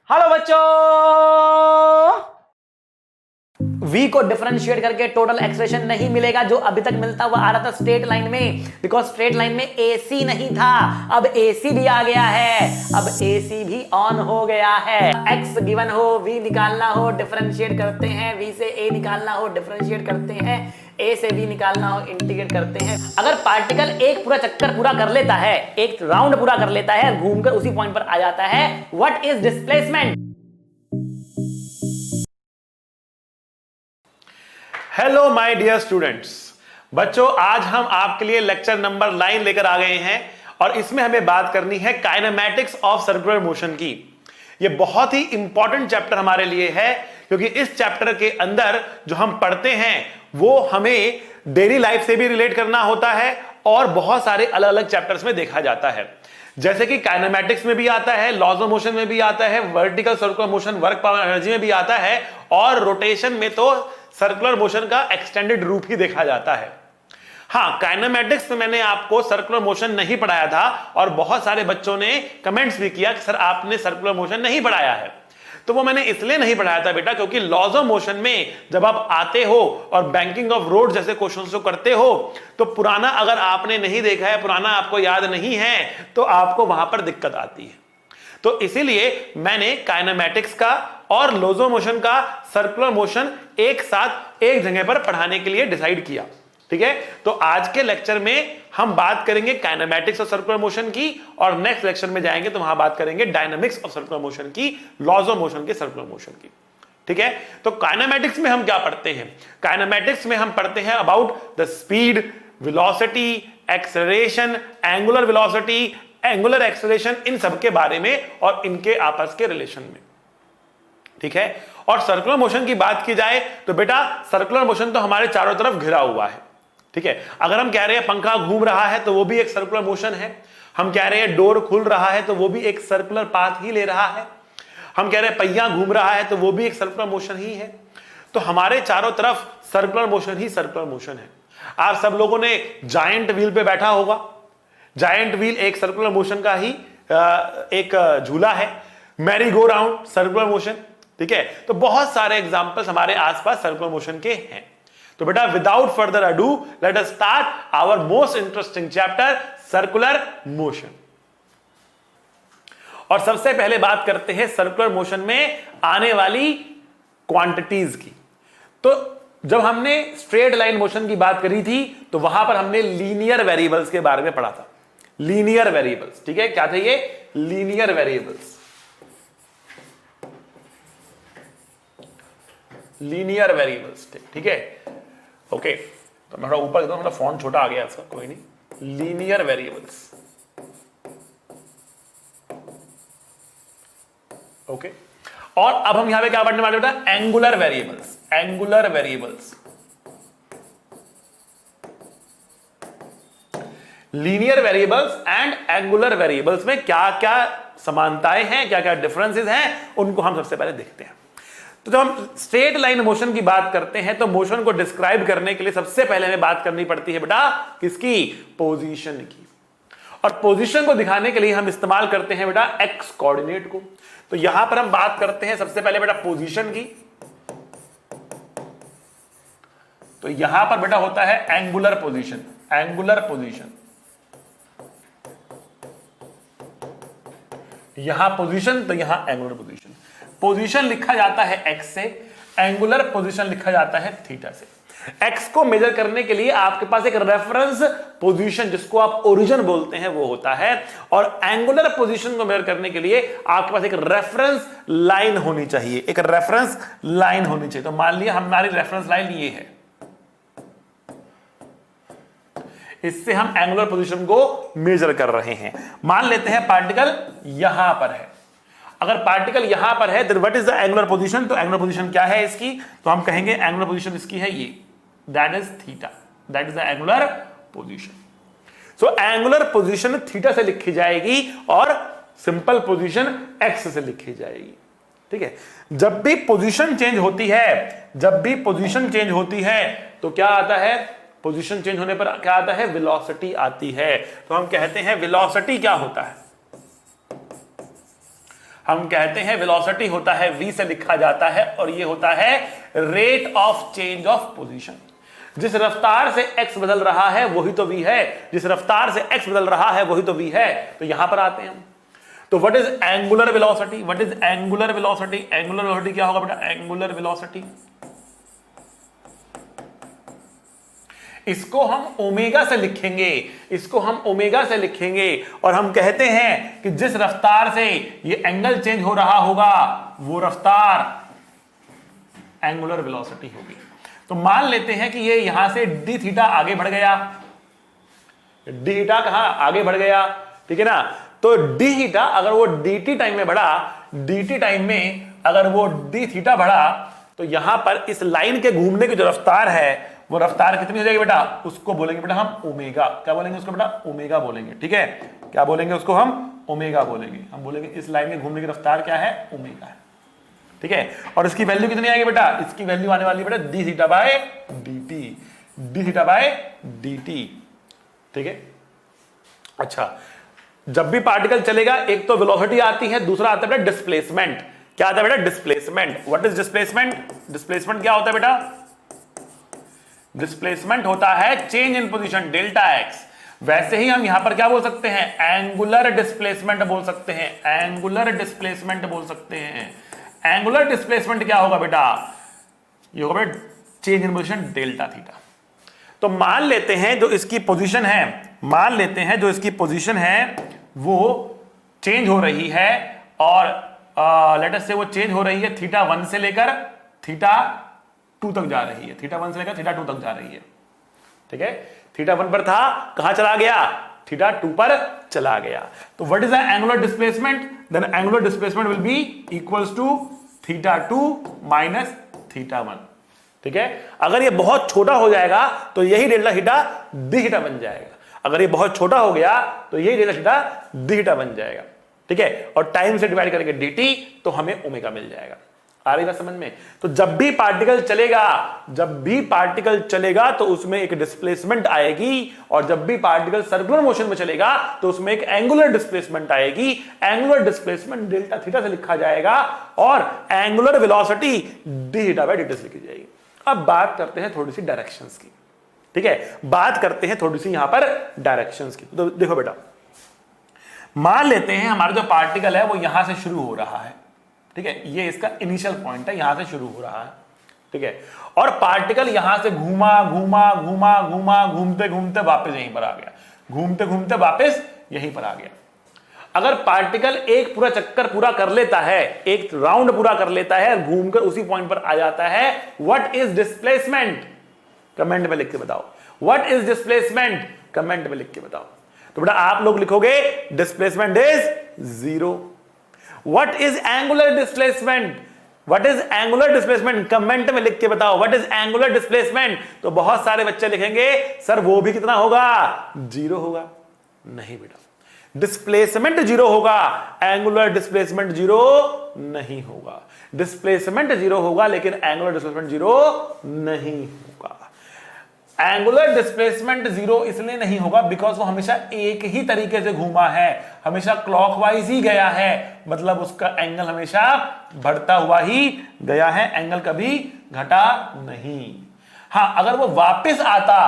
Hello बच्चों, v को differentiate करके टोटल एक्सप्रेशन नहीं मिलेगा जो अभी तक मिलता हुआ आ रहा था स्ट्रेट लाइन में, बिकॉज स्ट्रेट लाइन में ac नहीं था, अब ac भी आ गया है, अब ac भी ऑन हो गया है। x गिवन हो, v निकालना हो, डिफरेंशिएट करते हैं, v से a निकालना हो, डिफरेंशिएट करते हैं, a से v निकालना हो, इंटीग्रेट करते हैं। अगर पार्टिकल एक पूरा चक्कर पूरा कर लेता है, एक राउंड पूरा कर लेता है, घूमकर उसी पॉइंट पर आ जाता है, what is displacement? Hello my dear students, बच्चों आज हम आपके लिए लेक्चर नंबर 9 लेकर आ गए हैं और इसमें हमें बात करनी है काइनेमैटिक्स ऑफ सर्कुलर मोशन की। ये बहुत ही इंपॉर्टेंट चैप्टर हमारे लिए है क्योंकि इस चैप्टर के अंदर जो हम पढ़ते हैं वो हमें डेली लाइफ से भी रिलेट करना होता है और बहुत सारे अलग अलग चैप्टर्स में देखा जाता है। जैसे कि काइनेमैटिक्स में भी आता है, लॉज ऑफ मोशन में भी आता है, vertical circular motion work power energy में भी आता है और रोटेशन में तो सर्कुलर मोशन का एक्सटेंडेड रूप ही देखा जाता है। हाँ, काइनेमैटिक्स में मैंने आपको सर्कुलर मोशन नहीं पढ़ाया था और बहुत सारे बच्चों ने कमेंट्स भी किया कि सर आपने सर्कुलर मोशन नहीं पढ़ाया है। तो वो मैंने इसलिए नहीं पढ़ाया था बेटा क्योंकि लॉज ऑफ मोशन में जब आप आते हो और बैंकिंग ऑफ रोड जैसे क्वेश्चंस को करते हो तो पुराना अगर आपने नहीं देखा है, पुराना आपको याद नहीं है तो आपको वहां पर दिक्कत आती है। तो इसीलिए मैंने काइनेमैटिक्स का और लॉज ऑफ मोशन का सर्कुलर मोशन एक साथ एक जगह पर पढ़ाने के लिए डिसाइड किया। ठीक है, तो आज के लेक्चर में हम बात करेंगे काइनेमैटिक्स ऑफ सर्कुलर मोशन की और नेक्स्ट लेक्चर में जाएंगे तो वहां बात करेंगे डायनामिक्स ऑफ सर्कुलर मोशन की, लॉज ऑफ मोशन के सर्कुलर मोशन की। ठीक है, तो काइनेमैटिक्स में हम क्या पढ़ते हैं? काइनेमैटिक्स में हम पढ़ते हैं about the speed, velocity, acceleration, angular velocity, angular acceleration, इन सब के बारे में और इनके आपस के रिलेशन में। ठीक है, और सर्कुलर मोशन की बात की जाए तो बेटा सर्कुलर मोशन तो हमारे चारों तरफ घिरा हुआ है। ठीक है, अगर हम कह रहे हैं पंखा घूम रहा है तो वो भी एक सर्कुलर मोशन है, हम कह रहे हैं डोर खुल रहा है तो वो भी एक सर्कुलर पाथ ही ले रहा है, हम कह रहे हैं पहिया घूम रहा है तो वो भी एक सर्कुलर मोशन ही है। तो हमारे चारों तरफ सर्कुलर मोशन ही सर्कुलर मोशन है। आप सब लोगों ने जायंट व्हील पे बैठा होगा, जायंट व्हील एक सर्कुलर मोशन का ही एक झूला है, merry go round circular motion. ठीक है, तो बहुत सारे एग्जांपल्स हमारे आसपास सर्कुलर मोशन के हैं। तो बेटा without further ado let us start our most interesting chapter circular motion. और सबसे पहले बात करते हैं सर्कुलर मोशन में आने वाली क्वांटिटीज की। तो जब हमने स्ट्रेट लाइन मोशन की बात करी थी तो वहां पर हमने लीनियर वेरिएबल्स के बारे में पढ़ा था। लीनियर वेरिएबल्स, ठीक है, क्या थे ये? Linear variables, linear variables. ठीक है, ओके, तो मैं थोड़ा ऊपर एकदम, थोड़ा फॉन्ट छोटा आ गया इसका, कोई नहीं। Linear variables, okay. और अब हम यहां पे क्या पढ़ने वाले बेटा? Angular variables, angular variables. Linear variables and angular variables में क्या क्या समानताएं हैं, क्या क्या डिफरेंसेस हैं, उनको हम सबसे पहले देखते हैं। तो जब हम स्ट्रेट लाइन मोशन की बात करते हैं तो मोशन को डिस्क्राइब करने के लिए सबसे पहले हमें बात करनी पड़ती है बेटा किसकी? पोजीशन की। और पोजीशन को दिखाने के लिए हम इस्तेमाल करते हैं बेटा एक्स कोऑर्डिनेट को। तो यहां पर हम बात करते हैं सबसे पहले बेटा पोजीशन की। तो यहां पर बेटा होता है एंगुलर पोजीशन, एंगुलर पोजीशन। यहां पोजीशन तो यहां एंगुलर पोजीशन। पोजीशन लिखा जाता है एक्स से, एंगुलर पोजीशन लिखा जाता है थीटा से। एक्स को मेजर करने के लिए आपके पास एक रेफरेंस पोजीशन जिसको आप ओरिजिन बोलते हैं वो होता है, और एंगुलर पोजीशन को मेजर करने के लिए आपके पास एक रेफरेंस लाइन होनी चाहिए, एक रेफरेंस लाइन होनी चाहिए। तो मान लिया हमारी रेफरेंस लाइन ये है, इससे हम एंगुलर पोजीशन को मेजर कर रहे हैं। मान लेते हैं पार्टिकल यहां पर है। अगर पार्टिकल यहां पर है तो what is the angular position? तो एंगुलर पोजीशन क्या है इसकी? तो हम कहेंगे एंगुलर पोजीशन इसकी है ये, that is theta, that is the angular position. So angular position theta से लिखी जाएगी और सिंपल पोजीशन एक्स से लिखी जाएगी। ठीक है, जब भी पोजीशन चेंज होती है, जब भी पोजीशन चेंज होती है तो क्या आता है? पोजीशन चेंज होने पर क्या आता है? वेलोसिटी आती है। तो हम कहते हैं वेलोसिटी क्या होता है? हम कहते हैं वेलोसिटी होता है v से लिखा जाता है, और ये होता है rate of change of position. जिस रफ्तार से x बदल रहा है वही तो v है, जिस रफ्तार से x बदल रहा है वही तो v है। तो यहां पर आते हैं हम, तो what is angular velocity? What is angular velocity? Angular velocity क्या होगा बेटा? एंगुलर वेलोसिटी, इसको हम ओमेगा से लिखेंगे, इसको हम ओमेगा से लिखेंगे, और हम कहते हैं कि जिस रफ्तार से ये एंगल चेंज हो रहा होगा वो रफ्तार एंगुलर वेलोसिटी होगी। तो मान लेते हैं कि ये यहां से डी थीटा आगे बढ़ गया, डी थीटा कहां आगे बढ़ गया, ठीक है ना। तो डी थीटा अगर वो dt टाइम में बढ़ा, dt टाइम में अगर वो डी थीटा बढ़ा, तो यहां पर इस लाइन के घूमने की जो रफ्तार है वो रफ्तार कितनी हो जाएगी बेटा? उसको बोलेंगे बेटा हम ओमेगा। क्या बोलेंगे उसको बेटा? ओमेगा बोलेंगे, ठीक है। क्या बोलेंगे उसको? हम ओमेगा बोलेंगे। हम बोलेंगे इस लाइन में घूमने की रफ्तार क्या है? ओमेगा है, ठीक है। और इसकी वैल्यू कितनी आएगी बेटा? इसकी वैल्यू आने वाली बेटा D theta by dt, D theta by dt, ठीक है। अच्छा, जब भी पार्टिकल चलेगा एक तो वेलोसिटी आती है, दूसरा आता है बेटा डिस्प्लेसमेंट। क्या आता है बेटा? Displacement. What is displacement? Displacement क्या होता है बेटा? डिस्प्लेसमेंट होता है change in position delta x. वैसे ही हम यहां पर क्या बोल सकते हैं? एंगुलर डिस्प्लेसमेंट बोल सकते हैं, एंगुलर डिस्प्लेसमेंट बोल सकते हैं। एंगुलर डिस्प्लेसमेंट क्या होगा बेटा? ये होगा बेटा change in position delta theta. तो मान लेते हैं जो इसकी पोजीशन है, मान लेते हैं जो इसकी पोजीशन है वो चेंज हो रही है, और लेट अस से वो चेंज हो रही है थीटा 1 से लेकर थीटा 2 तक जा रही है, थीटा 1 से लेकर थीटा 2 तक जा रही है, ठीक है। थीटा 1 पर था, कहां चला गया? थीटा 2 पर चला गया। तो what is the angular displacement? Then angular displacement will be equals to theta 2 minus theta 1, ठीक है। अगर ये बहुत छोटा हो जाएगा तो यही डेल्टा थीटा डी थीटा बन जाएगा, अगर ये बहुत छोटा हो गया तो यही डेल्टा थीटा डी थीटा बन जाएगा, ठीक है। और टाइम से डिवाइड करेंगे dt तो हमें ओमेगा मिल जाएगा। आ रही बात समझ में? तो जब भी पार्टिकल चलेगा, जब भी पार्टिकल चलेगा तो उसमें एक डिस्प्लेसमेंट आएगी, और जब भी पार्टिकल सर्कुलर मोशन में चलेगा तो उसमें एक एंगुलर डिस्प्लेसमेंट आएगी। एंगुलर डिस्प्लेसमेंट डेल्टा थीटा से लिखा जाएगा, और angular velocity D theta by dt से लिखी जाएगी। अब बात करते हैं थोड़ी सी डायरेक्शंस की, ठीक है। बात करते हैं थोड़ी सी यहां पर डायरेक्शंस की। तो देखो बेटा, मान लेते हैं हमारा जो पार्टिकल है वो यहां से शुरू हो रहा है, ठीक है। ये इसका इनिशियल पॉइंट है, यहां से शुरू हो रहा है, ठीक है। और पार्टिकल यहां से घूमा घूमा घूमा घूमा घूमते घूमते वापस यहीं पर आ गया, घूमते घूमते वापस यहीं पर आ गया। अगर पार्टिकल एक पूरा चक्कर पूरा कर लेता है, एक राउंड पूरा कर लेता है, घूमकर उसी पॉइंट पर आ जाता है, व्हाट इज डिस्प्लेसमेंट? कमेंट में लिख के बताओ। What is displacement? कमेंट में लिख के बताओ। तो बेटा आप लोग लिखोगे displacement is 0। What is angular displacement? What is angular displacement? Comment में लिख के बताओ व्हाट इज एंगुलर डिस्प्लेसमेंट। तो बहुत सारे बच्चे लिखेंगे सर वो भी कितना होगा? 0 होगा। नहीं बेटा, डिस्प्लेसमेंट 0 होगा, एंगुलर डिस्प्लेसमेंट 0 नहीं होगा। डिस्प्लेसमेंट 0 होगा लेकिन एंगुलर डिस्प्लेसमेंट 0 नहीं होगा। एंगुलर डिस्प्लेसमेंट 0 इसलिए नहीं होगा बिकॉज वो हमेशा एक ही तरीके से घूमा है, हमेशा क्लॉकवाइज ही गया है, मतलब उसका एंगल हमेशा बढ़ता हुआ ही गया है, एंगल कभी घटा नहीं। हां, अगर वो वापस आता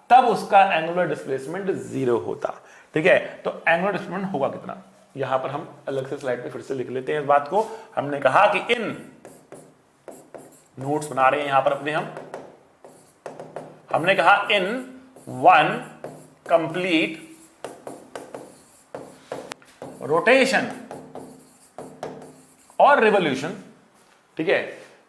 तब उसका एंगुलर डिस्प्लेसमेंट 0 होता, ठीक है। तो एंगुलर डिस्प्लेसमेंट होगा कितना, यहां पर हम अलग से स्लाइड पे फिर से लिख लेते हैं इस बात को। हमने कहा कि इन नोट्स बना रहे हैं यहां पर अपने हमने कहा इन 1 कंप्लीट रोटेशन और रिवॉल्यूशन, ठीक है।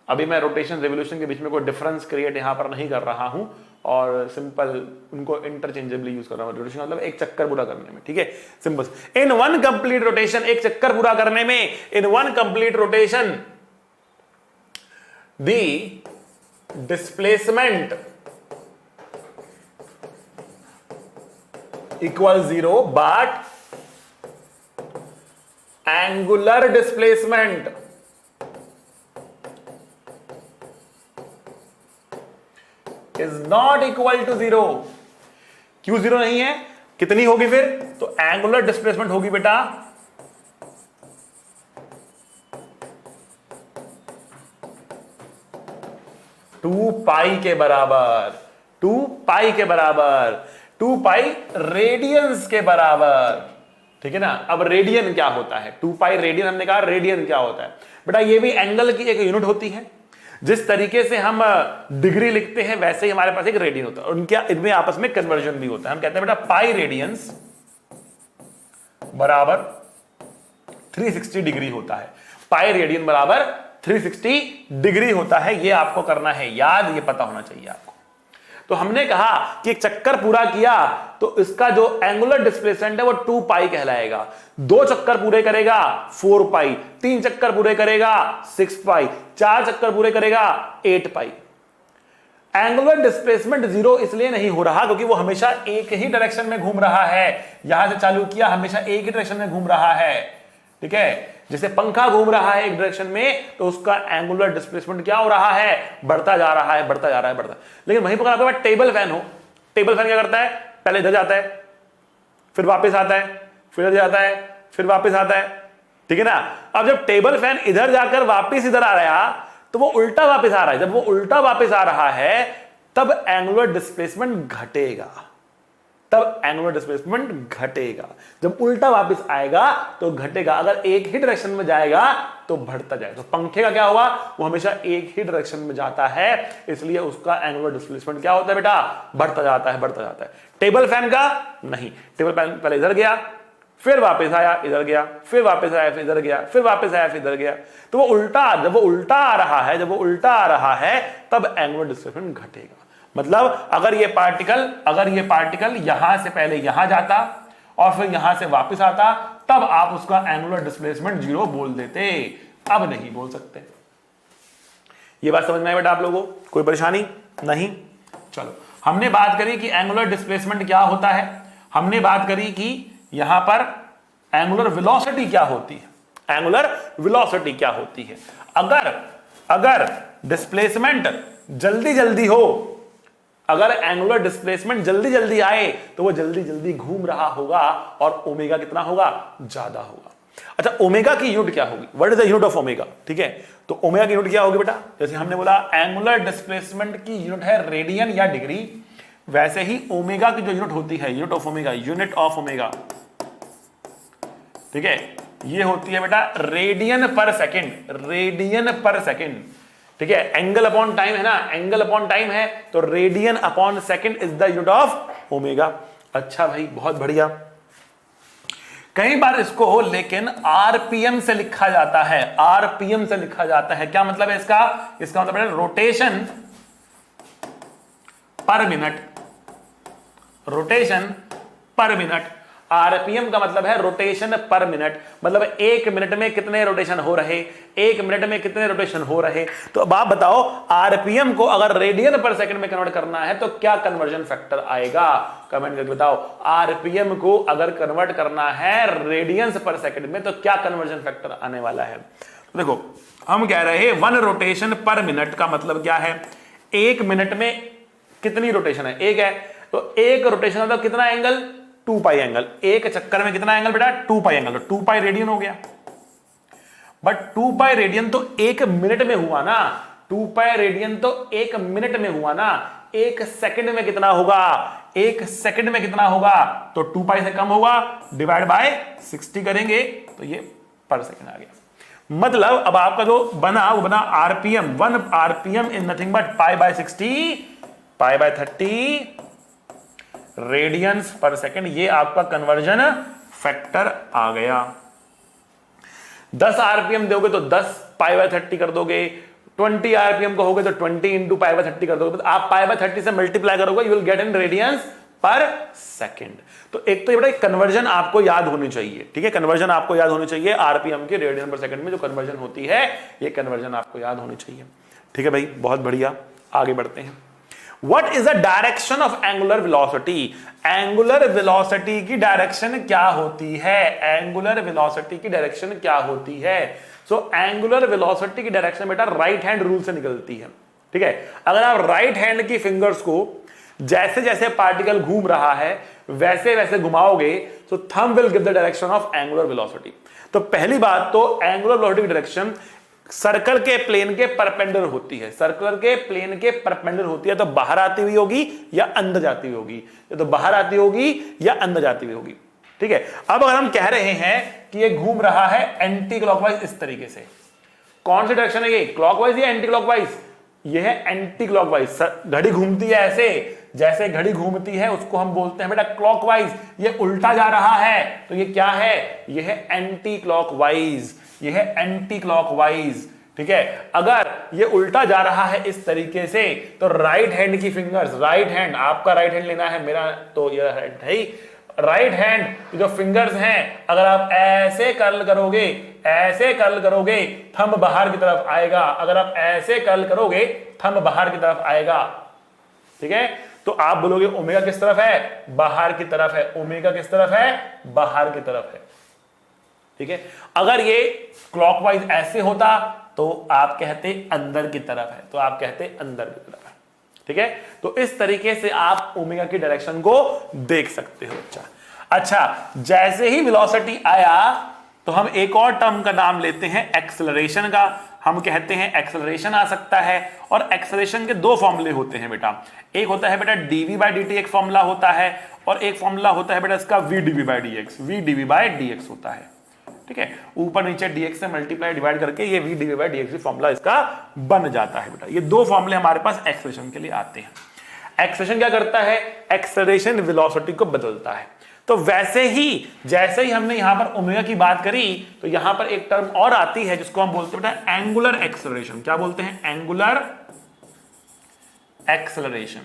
अभी मैं रोटेशन रिवॉल्यूशन के बीच में कोई डिफरेंस क्रिएट यहां पर नहीं कर रहा हूं और सिंपल उनको इंटरचेंजेबली यूज कर रहा हूं। रोटेशन मतलब एक चक्कर पूरा करने में, ठीक है, सिंपल। इन 1 कंप्लीट रोटेशन, एक चक्कर पूरा करने में, इन 1 complete rotation the displacement equal 0 but angular displacement is not equal to 0। क्यों 0 नहीं है? कितनी होगी फिर? तो एंगुलर डिस्प्लेसमेंट होगी बेटा 2 पाई के बराबर, 2 पाई के बराबर, 2 पाई रेडियंस के बराबर। ठीक है ना। अब रेडियन क्या होता है? 2 पाई रेडियन, हमने कहा रेडियन क्या होता है बेटा? ये भी एंगल की एक यूनिट होती है। जिस तरीके से हम डिग्री लिखते हैं वैसे ही हमारे पास एक रेडियन होता है। उनके इनमें आपस में कन्वर्जन भी होता है। हम कहते हैं बेटा पाई रेडियंस बराबर 360 डिग्री होता है। पाई रेडियन बराबर 360 डिग्री होता है। ये आपको करना है याद, ये पता होना चाहिए आपको। तो हमने कहा कि एक चक्कर पूरा किया तो इसका जो एंगुलर डिस्प्लेसमेंट है वो 2 पाई कहलाएगा। 2 चक्कर पूरे करेगा 4 पाई, 3 चक्कर पूरे करेगा 6 पाई, 4 चक्कर पूरे करेगा 8 पाई। एंगुलर डिस्प्लेसमेंट 0 इसलिए नहीं हो रहा क्योंकि वो हमेशा एक ही डायरेक्शन में घूम रहा है। यहां से चालू किया, हमेशा एक ही डायरेक्शन में घूम रहा है। ठीक है। जैसे पंखा घूम रहा है एक डायरेक्शन में तो उसका एंगुलर डिस्प्लेसमेंट क्या हो रहा है? बढ़ता जा रहा है, बढ़ता जा रहा है, बढ़ता। लेकिन वहीं पर आपके पास टेबल फैन हो, टेबल फैन क्या करता है? पहले इधर जाता है, फिर वापस आता है, फिर इधर जाता है, फिर वापस आता है। ठीक है ना। अब जब टेबल फैन इधर जाकर वापस इधर आ रहा तो वो उल्टा वापस आ रहा है। जब वो उल्टा वापस आ रहा है तब एंगुलर डिस्प्लेसमेंट घटेगा, तब एंगुलर डिस्प्लेसमेंट घटेगा। जब उल्टा वापस आएगा तो घटेगा। अगर एक ही डायरेक्शन में जाएगा तो बढ़ता जाएगा। तो पंखे का क्या हुआ? वो हमेशा एक ही डायरेक्शन में जाता है, इसलिए उसका एंगुलर डिस्प्लेसमेंट क्या होता है बेटा? बढ़ता जाता है, बढ़ता जाता है। टेबल फैन का नहीं, टेबल फैन पहले इधर गया, फिर वापस आया, इधर गया, फिर वापस आया, फिर इधर गया, फिर वापस आया, फिर इधर गया। तो वो उल्टा, जब वो उल्टा आ रहा है, जब वो उल्टा आ रहा है तब एंगुलर डिस्प्लेसमेंट घटेगा। मतलब अगर ये पार्टिकल यहां से पहले यहां जाता और फिर यहां से वापस आता तब आप उसका एंगुलर डिस्प्लेसमेंट 0 बोल देते। अब नहीं बोल सकते। ये बात समझ में आई बेटा आप लोगों को? कोई परेशानी नहीं? चलो, हमने बात करी कि एंगुलर डिस्प्लेसमेंट क्या होता है। हमने बात करी कि यहां पर एंगुलर वेलोसिटी क्या होती है। एंगुलर वेलोसिटी क्या होती है? अगर डिस्प्लेसमेंट जल्दी जल्दी हो, अगर एंगुलर डिस्प्लेसमेंट जल्दी जल्दी आए तो वो जल्दी जल्दी घूम रहा होगा और ओमेगा कितना होगा? ज्यादा होगा। अच्छा, ओमेगा की यूनिट क्या होगी? What is the unit of omega? ठीक है, तो ओमेगा की यूनिट क्या होगी बेटा? जैसे हमने बोला एंगुलर डिस्प्लेसमेंट की यूनिट है रेडियन या डिग्री, वैसे ही ओमेगा की जो यूनिट होती है, unit of omega, unit of omega, ठीक है, ये होती है बेटा रेडियन पर सेकेंड, रेडियन पर सेकेंड। ठीक है, एंगल अपॉन टाइम है ना, एंगल अपॉन टाइम है तो radian upon second is the unit of omega. अच्छा भाई, बहुत बढ़िया। कई बार इसको लेकिन आरपीएम से लिखा जाता है, आरपीएम से लिखा जाता है। क्या मतलब है इसका? इसका मतलब है रोटेशन पर मिनट, रोटेशन पर मिनट। आरपीएम का मतलब है रोटेशन पर मिनट, मतलब एक मिनट में कितने रोटेशन हो रहे, एक मिनट में कितने रोटेशन हो रहे। तो अब आप बताओ, आरपीएम को अगर रेडियन पर सेकंड में कन्वर्ट करना है तो क्या कन्वर्जन फैक्टर आएगा? कमेंट करके बताओ। आरपीएम को अगर कन्वर्ट करना है रेडियंस पर सेकंड में तो क्या कन्वर्जन फैक्टर आने वाला है? तो देखो, हम कह रहे हैं 1 रोटेशन पर मिनट का मतलब क्या है? एक मिनट में कितनी रोटेशन है? एक है, तो एक रोटेशन मतलब कितना एंगल? 2 पाई एंगल। एक चक्कर में कितना एंगल बेटा? 2 पाई एंगल। तो 2 पाई रेडियन हो गया। बट 2 पाई रेडियन तो एक मिनट में हुआ ना, 2 पाई रेडियन तो एक मिनट में हुआ ना। एक सेकंड में कितना होगा? एक सेकंड में कितना होगा? तो 2 पाई से कम होगा, डिवाइड बाय 60 करेंगे तो ये पर सेकंड आ गया। मतलब अब आपका जो बना वो बना RPM, 1 RPM is nothing but pi by 60, pi by 30 radiance per second. ये आपका कन्वर्जन फैक्टर आ गया। 10 आरपीएम दोगे तो 10 पाई बाय 30 कर दोगे, 20 आरपीएम को होगे तो 20 इंटू पाई बाय 30 कर दोगे। तो आप पाई बाय 30 से मल्टीप्लाई करोगे, you will get in radiance per second. तो एक तो ये बड़ा कन्वर्जन आपको याद होनी चाहिए। ठीक है, कन्वर्जन आपको याद होनी चाहिए। आरपीएम के रेडियन पर सेकंड में जो कन्वर्जन होती है, ये कन्वर्जन आपको याद होनी चाहिए। ठीक है भाई, बहुत बढ़िया, आगे बढ़ते हैं। What is the direction of angular velocity? Angular velocity की डायरेक्शन क्या होती है? Angular velocity की डायरेक्शन क्या होती है? So angular velocity की डायरेक्शन बेटा राइट हैंड रूल से निकलती है। ठीक है, अगर आप राइट हैंड की फिंगर्स को जैसे जैसे पार्टिकल घूम रहा है वैसे वैसे घुमाओगे तो thumb will give the direction of angular velocity. तो पहली बात तो एंगुलर वेलोसिटी की डायरेक्शन सर्कल के प्लेन के परपेंडिकुलर होती है, सर्कल के प्लेन के परपेंडिकुलर होती है, तो बाहर आती हुई होगी या अंदर जाती हुई होगी, या तो बाहर आती होगी या अंदर जाती हुई होगी। ठीक है, अब अगर हम कह रहे हैं कि ये घूम रहा है एंटी क्लॉकवाइज इस तरीके से, कौन सी डायरेक्शन है ये, क्लॉकवाइज या एंटी क्लॉकवाइज? ये है एंटी क्लॉकवाइज। घड़ी घूमती है ऐसे, जैसे घड़ी घूमती है उसको हम बोलते हैं बेटा क्लॉकवाइज, ये उल्टा जा रहा है तो ये क्या है, ये है एंटी क्लॉकवाइज, ये है एंटी क्लॉकवाइज। ठीक है, अगर ये उल्टा जा रहा है इस तरीके से तो राइट हैंड की फिंगर्स, राइट हैंड, आपका राइट हैंड लेना है, मेरा तो ये हैंड है ही, राइट हैंड जो फिंगर्स हैं, अगर आप ऐसे कर्ल करोगे, ऐसे कर्ल करोगे, थंब बाहर की तरफ आएगा, अगर आप ऐसे कर्ल करोगे थंब बाहर की तरफ आएगा। ठीक है, तो आप बोलोगे ओमेगा किस तरफ है, बाहर की तरफ है, ओमेगा किस तरफ है, बाहर की तरफ है। ठीक है, अगर ये क्लॉकवाइज ऐसे होता तो आप कहते अंदर की तरफ है, तो आप कहते अंदर की तरफ है। ठीक है, तो इस तरीके से आप ओमेगा की डायरेक्शन को देख सकते हो बच्चा। अच्छा, जैसे ही वेलोसिटी आया तो हम एक और टर्म का नाम लेते हैं एक्सेलरेशन का। हम कहते हैं एक्सेलरेशन आ सकता है, और एक्सेलरेशन के दो फॉर्मूले होते हैं बेटा, एक होता है बेटा dv/dt एक फॉर्मूला होता है, और एक फॉर्मूला होता है बेटा इसका v/dv/dx, v/dv/dx होता है। ठीक है, ऊपर नीचे dx से मल्टीप्लाई डिवाइड करके ये v/dv/dx फॉर्मूला इसका बन जाता है बेटा। ये दो फॉर्मूले हमारे पास एक्सेलरेशन के लिए आते हैं। एक्सेलरेशन क्या करता है, एक्सेलरेशन वेलोसिटी को बदलता है। तो वैसे ही जैसे ही हमने यहां पर ओमेगा की बात करी तो यहां पर एक टर्म और आती है जिसको हम बोलते हैं बेटा एंगुलर एक्सेलरेशन। क्या बोलते हैं, angular acceleration.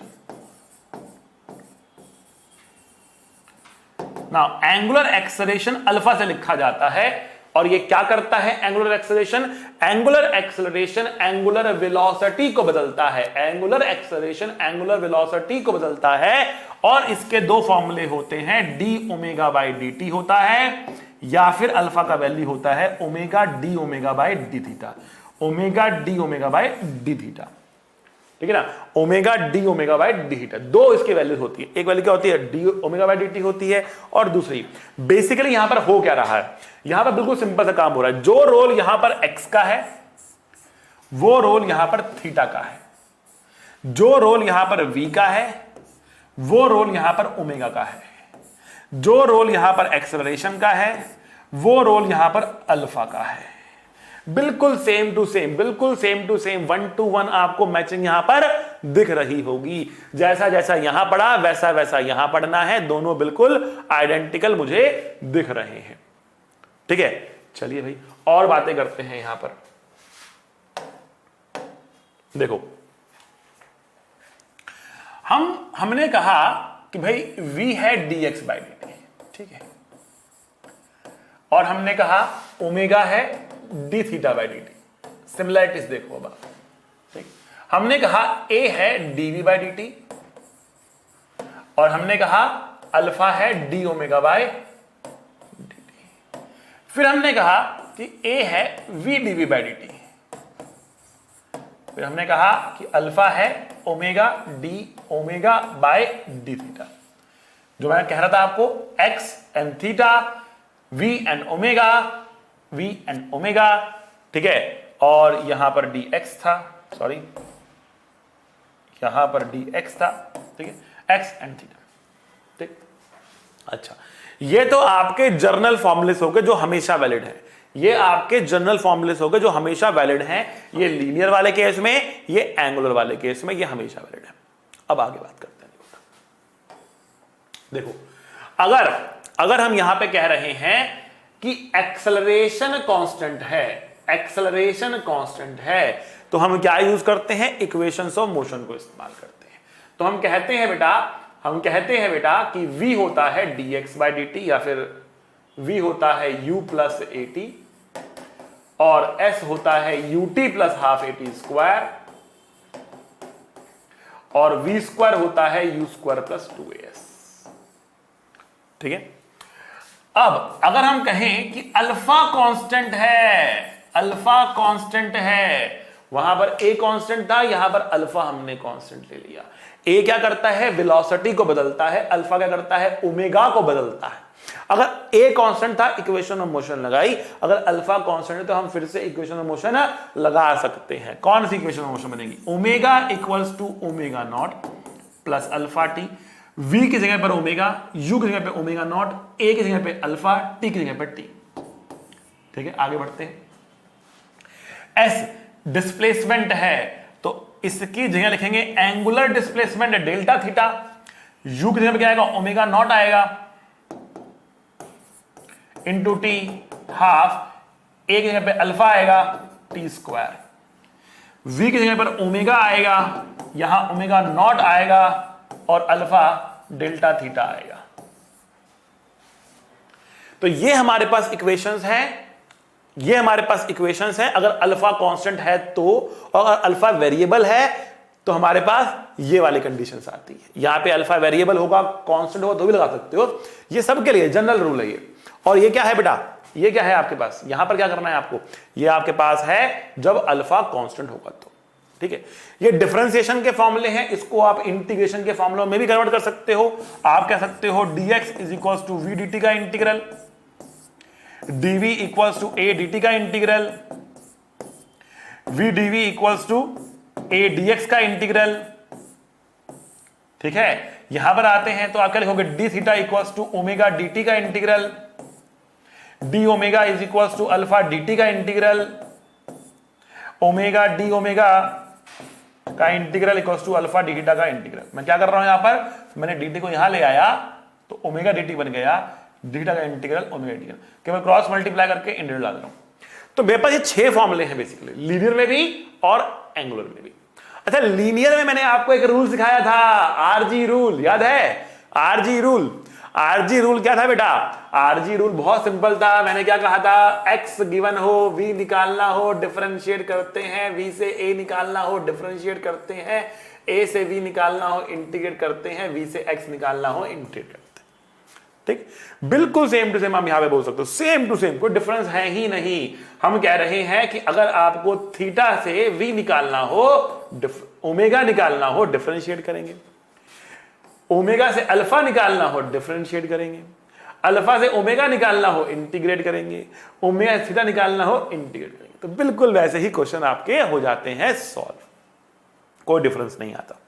Now angular acceleration alpha से लिखा जाता है, और ये क्या करता है angular acceleration, angular acceleration angular velocity को बदलता है, एंगुलर एक्सेलरेशन एंगुलर वेलोसिटी को बदलता है, और इसके दो फॉर्मूले होते हैं, D omega by D T होता है, या फिर अल्फा का वैल्यू होता है omega D omega by D theta, omega D omega by D theta. ठीक है ना, omega D omega by D theta, दो इसकी वैल्यूज होती है। एक वैल्यू क्या होती है, D omega by D T होती है, और दूसरी बेसिकली यहां पर हो क्या रहा है, यहां पर बिल्कुल सिंपल सा काम हो रहा है, जो रोल यहां पर एक्स का है वो रोल यहां पर थीटा का है, जो रोल यहां पर वी का है वो रोल यहां पर ओमेगा का है, जो रोल यहां पर एक्सेलरेशन का है वो रोल यहां पर अल्फा का है। बिल्कुल सेम टू सेम, बिल्कुल सेम टू सेम, 1 to 1 आपको मैचिंग यहां पर दिख रही होगी। जैसा जैसा यहां पड़ा वैसा वैसा यहां पढ़ना है, दोनों बिल्कुल आइडेंटिकल मुझे दिख रहे हैं। ठीक है, चलिए भाई और बातें करते हैं यहां पर। देखो, हमने कहा कि भाई v है dx/dt, ठीक है, और हमने कहा ओमेगा है d(θ/dt). सिमिलैरिटीज देखो अब आप, ठीक, हमने कहा a है dv/dt, और हमने कहा अल्फा है d ओमेगा/dt। फिर हमने कहा कि a है v dv/dt, फिर हमने कहा कि अल्फा है ओमेगा d ओमेगा/d थीटा। जो मैं कह रहा था आपको, x and theta, v and omega, v and omega, ठीक है, और यहां पर dx था, सॉरी यहां पर dx था, ठीक है, x and थीटा। ठीक, अच्छा, ये तो आपके जर्नल फॉर्मूलेस हो गए जो हमेशा वैलिड है, ये आपके जनरल फॉर्मूलेस हो गए जो हमेशा वैलिड हैं। ये लीनियर वाले केस में, ये एंगुलर वाले केस में, ये हमेशा वैलिड है। अब आगे बात करते हैं। देखो, अगर हम यहां पे कह रहे हैं कि एक्सेलरेशन कांस्टेंट है, एक्सेलरेशन कांस्टेंट है, तो हम क्या यूज करते हैं, इक्वेशंस ऑफ मोशन को इस्तेमाल करते हैं। तो हम कहते हैं बेटा कि v होता है dx/dt, या फिर v होता है u प्लस at, और s होता है ut plus half at square, और v स्क्वायर होता है u स्क्वायर प्लस 2as। ठीक है, अब अगर हम कहें कि अल्फा कांस्टेंट है, अल्फा कांस्टेंट है, वहां पर a कांस्टेंट था, यहां पर अल्फा हमने कांस्टेंट ले लिया। a क्या करता है, वेलोसिटी को बदलता है, अल्फा क्या करता है, ओमेगा को बदलता है। अगर ए कांस्टेंट था, इक्वेशन ऑफ मोशन लगाई, अगर अल्फा कांस्टेंट है तो हम फिर से इक्वेशन ऑफ मोशन लगा सकते हैं। कौन सी इक्वेशन ऑफ मोशन बनेगी? Omega equals to omega not plus alpha T, v की जगह पर ओमेगा, u की जगह पे ओमेगा नॉट, a की जगह पे अल्फा, t की जगह पर t। ठीक है, आगे बढ़ते हैं। s डिस्प्लेसमेंट है तो इसकी जगह लिखेंगे angular displacement delta theta, u की जगह पे क्या आएगा? ओमेगा नॉट आएगा इंटू टी हाफ, a की जगह पे अल्फा आएगा टी स्क्वायर, v की जगह पर ओमेगा आएगा, यहां ओमेगा नॉट आएगा और अल्फा डेल्टा थीटा आएगा। तो ये हमारे पास इक्वेशंस हैं, ये हमारे पास इक्वेशंस हैं। अगर अल्फा कांस्टेंट है तो, और अगर अल्फा वेरिएबल है तो हमारे पास ये वाली कंडीशंस आती है। यहां पे अल्फा वेरिएबल होगा, कांस्टेंट होगा तो भी लगा सकते हो, ये सबके लिए जनरल रूल है ये। और ये क्या है बेटा? ये क्या है आपके पास? यहां पर क्या करना है आपको? ये आपके पास है जब अल्फा कांस्टेंट होगा तो। ठीक है, ये डिफरेंशिएशन के फॉर्मूले हैं, इसको आप इंटीग्रेशन के फॉर्मूलों में भी कन्वर्ट कर सकते हो। आप कह सकते हो dx is equal to V dt का integral, dv equals to a dt का integral, v dv equals to a dx का इंटीग्रल। ठीक है, यहां पर आते हैं तो आप क्या लिखोगे? d theta equals to omega dt का integral, d omega is equals to alpha dt का इंटीग्रल, ओमेगा डी ओमेगा का integral equals to alpha D theta का इंटीग्रल। मैं क्या कर रहा हूं यहां पर? मैंने dt को यहां ले आया तो ओमेगा dt बन गया, डी थीटा का इंटीग्रल ओमेगा dt, केवल क्रॉस मल्टीप्लाई करके इंटीग्रल डाल रहा हूं। तो मेरे पास ये 6 फॉर्मूले हैं बेसिकली, लीनियर में भी और एंगुलर में भी। अच्छा, लीनियर में मैंने आपको एक रूल सिखाया था, आरजी रूल, याद है? आरजी रूल, आरजी रूल क्या था बेटा? आरजी रूल बहुत सिंपल था। मैंने क्या कहा था? एक्स गिवन हो, वी निकालना हो, डिफरेंशिएट करते हैं, वी से ए निकालना हो, डिफरेंशिएट करते हैं, ए से वी निकालना हो, इंटीग्रेट करते हैं, वी से एक्स निकालना हो, इंटीग्रेट करते हैं। ठीक, बिल्कुल सेम टू सेम हम यहां पे बोल सकते हो, सेम टू सेम, कोई डिफरेंस है ही नहीं। हम कह रहे हैं कि अगर आपको थीटा से वी निकालना हो, ओमेगा निकालना हो, डिफरेंशिएट करेंगे, ओमेगा से अल्फा निकालना हो, डिफरेंशिएट करेंगे, अल्फा से ओमेगा निकालना हो, इंटीग्रेट करेंगे, ओमेगा से थीटा निकालना हो, इंटीग्रेट करेंगे। तो बिल्कुल वैसे ही क्वेश्चन आपके हो जाते हैं सॉल्व, कोई डिफरेंस नहीं आता।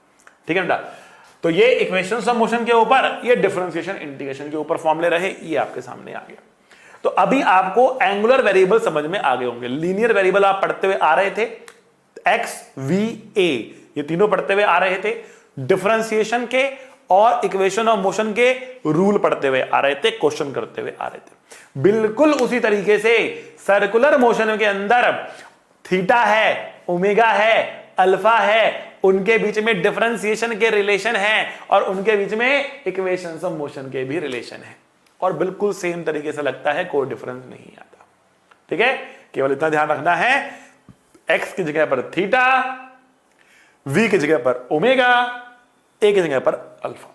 ठीक है बेटा, तो ये इक्वेशंस ऑफ मोशन के ऊपर, ये डिफरेंशिएशन इंटीग्रेशन के ऊपर फॉर्मूले रहे, ये आपके सामने आ गया। तो अभी आपको एंगुलर वेरिएबल समझ में आ गए होंगे। लीनियर वेरिएबल आप पढ़ते हुए आ रहे थे, एक्स वी ए, ये तीनों पढ़ते हुए आ रहे थे। डिफरेंशिएशन के और इक्वेशन ऑफ मोशन के रूल पढ़ते हुए आ रहे थे, क्वेश्चन करते हुए आ रहे थे। बिल्कुल उसी तरीके से सर्कुलर मोशन के अंदर थीटा है, ओमेगा है, अल्फा है, उनके बीच में डिफरेंशिएशन के रिलेशन है और उनके बीच में इक्वेशंस ऑफ मोशन के भी रिलेशन है, और बिल्कुल सेम तरीके से लगता है, कोई डिफरेंस नहीं आता। ठीक है, केवल इतना ध्यान रखना है, एक्स की जगह पर थीटा, वी की जगह पर ओमेगा, ए की जगह पर अल्फा,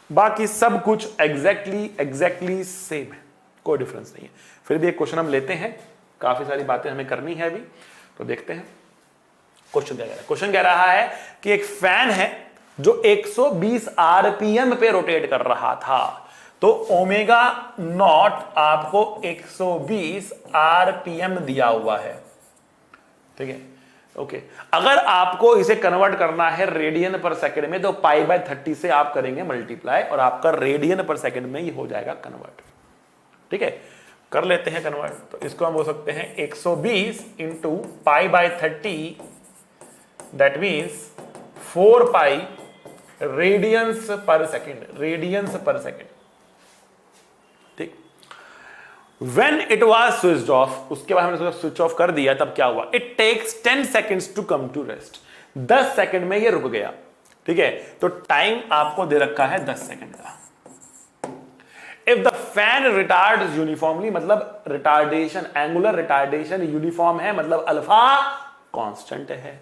बाकी सब कुछ एग्जैक्टली सेम है, कोई डिफरेंस नहीं है। फिर भी एक क्वेश्चन हम लेते हैं, काफी सारी बातें हमें करनी है अभी, तो देखते हैं क्वेश्चन क्या कह रहा है। क्वेश्चन कह रहा है कि एक फैन है जो 120 आरपीएम पे रोटेट कर रहा था, तो ओमेगा नॉट आपको 120 आरपीएम दिया हुआ है। ठीक है, ओके। अगर आपको इसे कन्वर्ट करना है रेडियन पर सेकंड में, तो π/30 से आप करेंगे मल्टीप्लाई और आपका रेडियन पर सेकंड में ये हो जाएगा कन्वर्ट। ठीक है, कर लेते हैं कन्वर्ट। तो इसको हम बोल सकते हैं 120 into π/30, that means 4 pi radians per second, radians per second. ठीक, When it was switched off, उसके बाद हमने स्विच ऑफ कर दिया, तब क्या हुआ? It takes 10 seconds to come to rest. 10 second में ये रुक गया। ठीक है, तो टाइम आपको दे रखा है 10 सेकंड का। If the fan retards uniformly, मतलब रिटार्डेशन, एंगुलर रिटार्डेशन यूनिफॉर्म है, मतलब अल्फा कांस्टेंट है,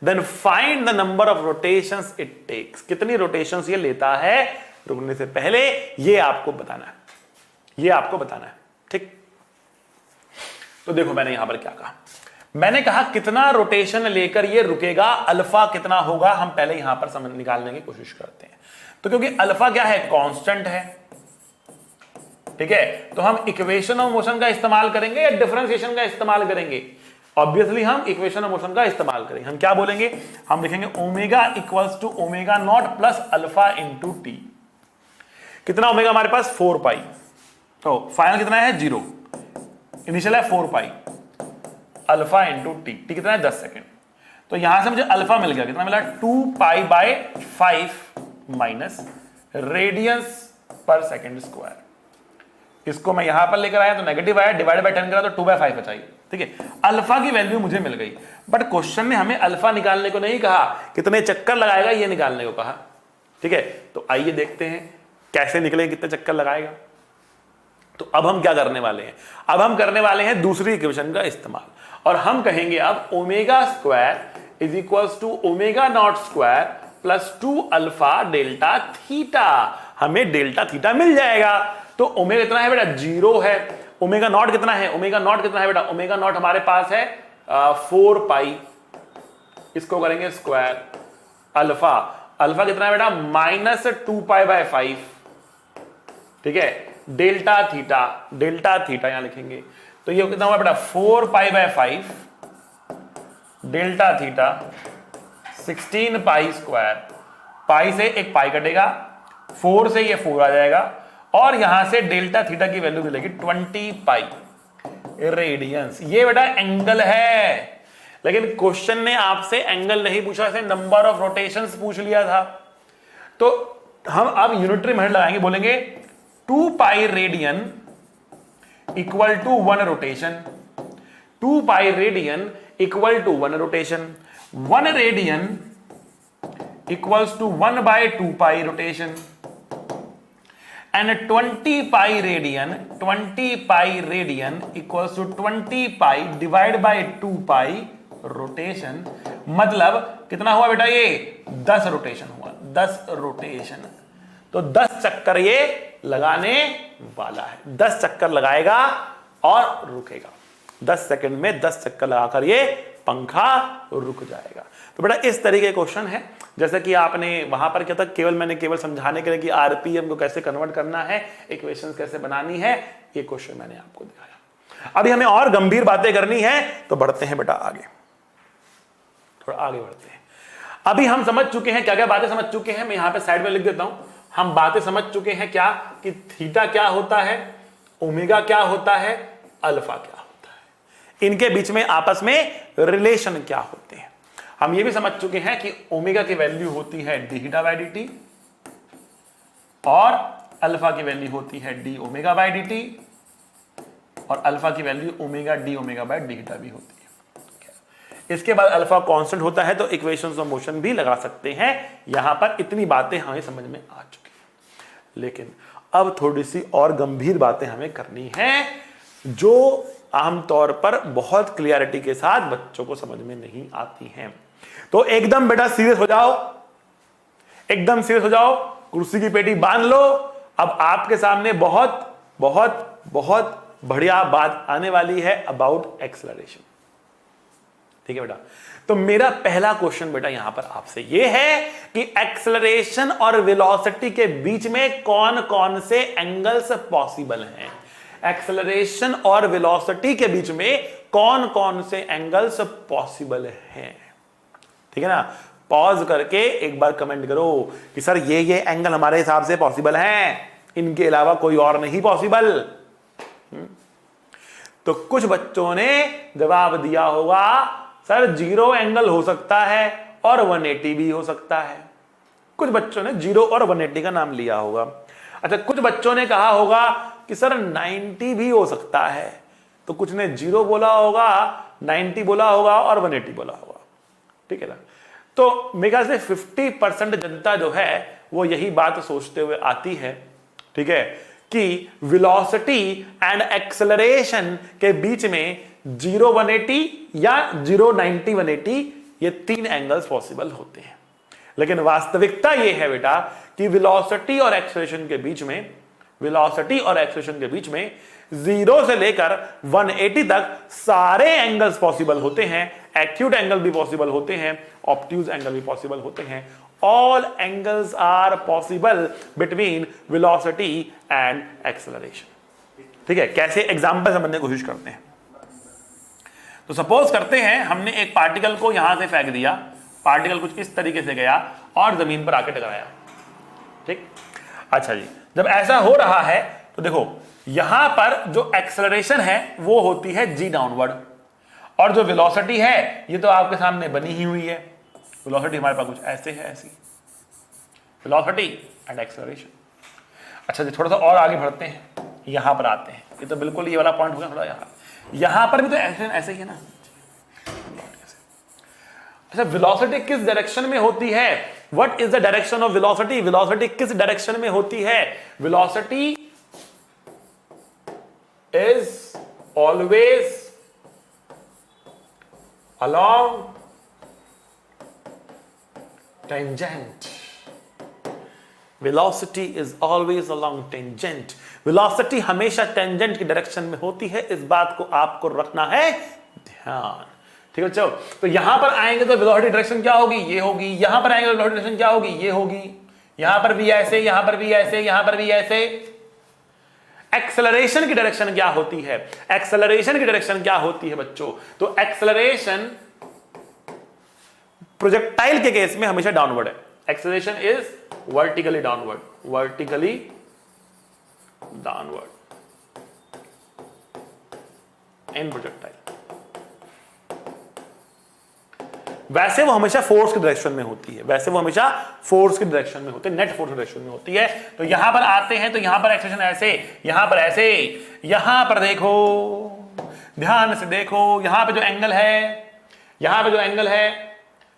then find the number of rotations it takes. कितनी रोटेशंस ये लेता है रुकने से पहले, ये आपको बताना है, ये आपको बताना है। ठीक, तो देखो मैंने यहां पर क्या कहा, मैंने कहा कितना रोटेशन लेकर ये रुकेगा, अल्फा कितना होगा, हम पहले यहां पर समझ निकालने की कोशिश करते हैं। तो क्योंकि अल्फा क्या है? कांस्टेंट है, ठीक है, तो हम इक्वेशन ऑफ मोशन का इस्तेमाल करेंगे या डिफरेंशिएशन का इस्तेमाल करेंगे? ऑब्वियसली हम इक्वेशन ऑफ मोशन का इस्तेमाल करेंगे। हम क्या बोलेंगे? हम लिखेंगे omega equals to omega not plus alpha into t. कितना ओमेगा हमारे पास? 4 पाई। तो फाइनल कितना है? 0। इनिशियल है 4 pi alpha into T. T कितना है? 10 सेकेंड। तो यहां से मुझे अल्फा मिल गया, कितना मिला? 2 पाई बाय 5 माइनस रेडियंस पर सेकेंड स्क्वायर। इसको मैं यहां पर लेकर आया तो नेगेटिव आया, डिवाइड बाय 10 करा तो 2/5 बचाई। ठीक है, अल्फा की वैल्यू मुझे मिल गई, बट क्वेश्चन ने हमें अल्फा निकालने को नहीं कहा, कितने चक्कर लगाएगा ये निकालने को कहा। ठीक है, तो आइए देखते हैं कैसे निकले, कितने चक्कर लगाएगा। तो अब हम क्या करने वाले हैं? अब हम करने वाले हैं दूसरी इक्वेशन का इस्तेमाल, और हम कहेंगे अब omega square is equals to omega naught square plus 2 alpha delta theta. हमें डेल्टा थीटा मिल जाएगा। तो ओमेगा कितना है बेटा? 0 है। ओमेगा नॉट कितना है? ओमेगा नॉट कितना है बेटा? ओमेगा नॉट हमारे पास है 4 पाई, इसको करेंगे स्क्वायर। अल्फा, अल्फा कितना है बेटा? Minus 2 pi by 5। ठीक है, डेल्टा थीटा, डेल्टा थीटा यहां लिखेंगे तो ये कितना हुआ बेटा? 4 pi by 5 delta theta 16 pi square. Pi से एक पाई कटेगा, 4 से ये 4 आ जाएगा, और यहां से डेल्टा थीटा की वैल्यू मिलेगी 20 पाई रेडियंस। ये बेटा एंगल है, लेकिन क्वेश्चन ने आपसे एंगल नहीं पूछा, से नंबर ऑफ रोटेशंस पूछ लिया था। तो हम अब यूनिटरी मेथड लगाएंगे, बोलेंगे 2 pi radian equal to 1 rotation. 2 pi radian equal to 1 rotation. 1 radian equals to 1 by 2 pi rotation. And 20 pi radian equals to 20 pi divide by 2 pi rotation. मतलब कितना हुआ बेटा? ये 10 रोटेशन हुआ, 10 रोटेशन। तो 10 चक्कर ये लगाने वाला है, 10 चक्कर लगाएगा और रुकेगा। 10 सेकंड में 10 चक्कर लगाकर ये पंखा रुक जाएगा। तो बेटा इस तरीके क्वेश्चन है, जैसा कि आपने वहां पर क्या था, मैंने केवल समझाने के लिए कि आरपीएम को कैसे कन्वर्ट करना है, इक्वेशंस कैसे बनानी है, ये क्वेश्चन मैंने आपको दिखाया। अभी हमें और गंभीर बातें करनी है, तो बढ़ते हैं बेटा आगे, थोड़ा आगे बढ़ते हैं। अभी हम समझ चुके हैं क्या क्या बातें समझ चुके हैं, मैं यहां पे साइड में लिख देता हूं। हम बातें समझ चुके हैं क्या कि थीटा क्या होता है, ओमेगा क्या होता है, अल्फा क्या होता है, इनके बीच में आपस में रिलेशन क्या होते हैं। हम ये भी समझ चुके हैं कि ओमेगा की वैल्यू होती है डी थीटा बाय dt और अल्फा की वैल्यू होती है डी ओमेगा बाय dt, और अल्फा की value omega D omega by D theta भी होती है। इसके बाद अल्फा कांस्टेंट होता है, तो इक्वेशंस ऑफ मोशन भी लगा सकते हैं। यहां पर इतनी बातें हमें समझ में आ चुकी हैं, लेकिन अब थोड़ी सी और गंभीर बातें हमें करनी है, जो आमतौर पर बहुत क्लियरिटी के साथ बच्चों को समझ में नहीं आती हैं। तो एकदम बेटा सीरियस हो जाओ, एकदम सीरियस हो जाओ, कुर्सी की पेटी बांध लो। अब आपके सामने बहुत बहुत बहुत बढ़िया बात आने वाली है अबाउट एक्सेलरेशन। ठीक है बेटा, तो मेरा पहला क्वेश्चन बेटा यहां पर आपसे यह है कि एक्सेलरेशन और वेलोसिटी के बीच में कौन कौन से एंगल्स पॉसिबल हैं। एक्सेलरेशन और वेलोसिटी के बीच में कौन कौन से एंगल्स पॉसिबल हैं। ठीक है ना, पॉज करके एक बार कमेंट करो कि सर ये एंगल हमारे हिसाब से पॉसिबल हैं, इनके अलावा कोई और नहीं पॉसिबल। तो कुछ बच्चों ने जवाब दिया होगा सर 0 एंगल हो सकता है और 180 भी हो सकता है। कुछ बच्चों ने 0 और 180 का नाम लिया होगा। अच्छा, कुछ बच्चों ने कहा होगा कि सर 90 भी हो सकता है, तो कुछ ने 0 बोला होगा, 90 बोला होगा और 180 बोला होगा। ठीक है ना, तो मेरे ख्याल से 50% जनता जो है वो यही बात सोचते हुए आती है, ठीक है, कि वेलोसिटी एंड एक्सेलरेशन के बीच में 0 180 या 0 90 180 ये 3 एंगल्स पॉसिबल होते हैं। लेकिन वास्तविकता ये है बेटा कि वेलोसिटी और एक्सेलरेशन के बीच में, वेलोसिटी और एक्सेलरेशन के बीच में 0 से लेकर 180 तक सारे एंगल्स पॉसिबल होते हैं। एक्यूट एंगल भी पॉसिबल होते हैं, ऑब्ट्यूज एंगल भी पॉसिबल होते हैं। All angles are possible between velocity and acceleration. ठीक है, कैसे एग्जाम्पल समझने की कोशिश करते हैं। तो सपोज करते हैं हमने एक पार्टिकल को यहां से फेंक दिया, पार्टिकल कुछ इस तरीके से गया और जमीन पर आके टकराया। ठीक, अच्छा जी, जब ऐसा हो रहा है तो देखो यहां पर जो एक्सेलरेशन है वो होती है जी डाउनवर्ड, और जो वेलोसिटी है ये तो आपके सामने बनी ही हुई है। वेलोसिटी हमारे पास कुछ ऐसे है, ऐसी वेलोसिटी एंड एक्सेलरेशन। अच्छा जी, थोड़ा सा और आगे बढ़ते हैं, यहां पर आते हैं। ये तो बिल्कुल ये वाला पॉइंट हो गया, थोड़ा यहां पर भी तो ऐसे ही है ना। अच्छा, वेलोसिटी किस डायरेक्शन में होती है? What is the direction of velocity? Velocity किस डायरेक्शन में होती है? Velocity is always along tangent. Velocity is always along tangent. Velocity हमेशा टेंजेंट की डायरेक्शन में होती है, इस बात को आपको रखना है ध्यान। ठीक है बच्चों, तो यहां पर आएंगे तो वेलोसिटी डायरेक्शन क्या होगी? ये होगी। यहां पर आएंगे तो वेलोसिटी डायरेक्शन क्या होगी? ये होगी। यहां पर भी ऐसे, यहां पर भी ऐसे, यहां पर भी ऐसे। एक्सेलरेशन की डायरेक्शन क्या होती है? एक्सेलरेशन की डायरेक्शन क्या होती है बच्चों? तो एक्सेलरेशन प्रोजेक्टाइल के केस में हमेशा डाउनवर्ड है। Acceleration is vertically downward, vertically downward in projectile. वैसे वो हमेशा फोर्स की डायरेक्शन में होती है, वैसे वो हमेशा फोर्स की डायरेक्शन में होती है, नेट फोर्स की डायरेक्शन में होती है। तो यहां पर आते हैं तो यहां पर एक्सेलरेशन ऐसे, यहां पर ऐसे, यहां पर देखो, ध्यान से देखो, यहां पे जो एंगल है, यहां पे जो एंगल है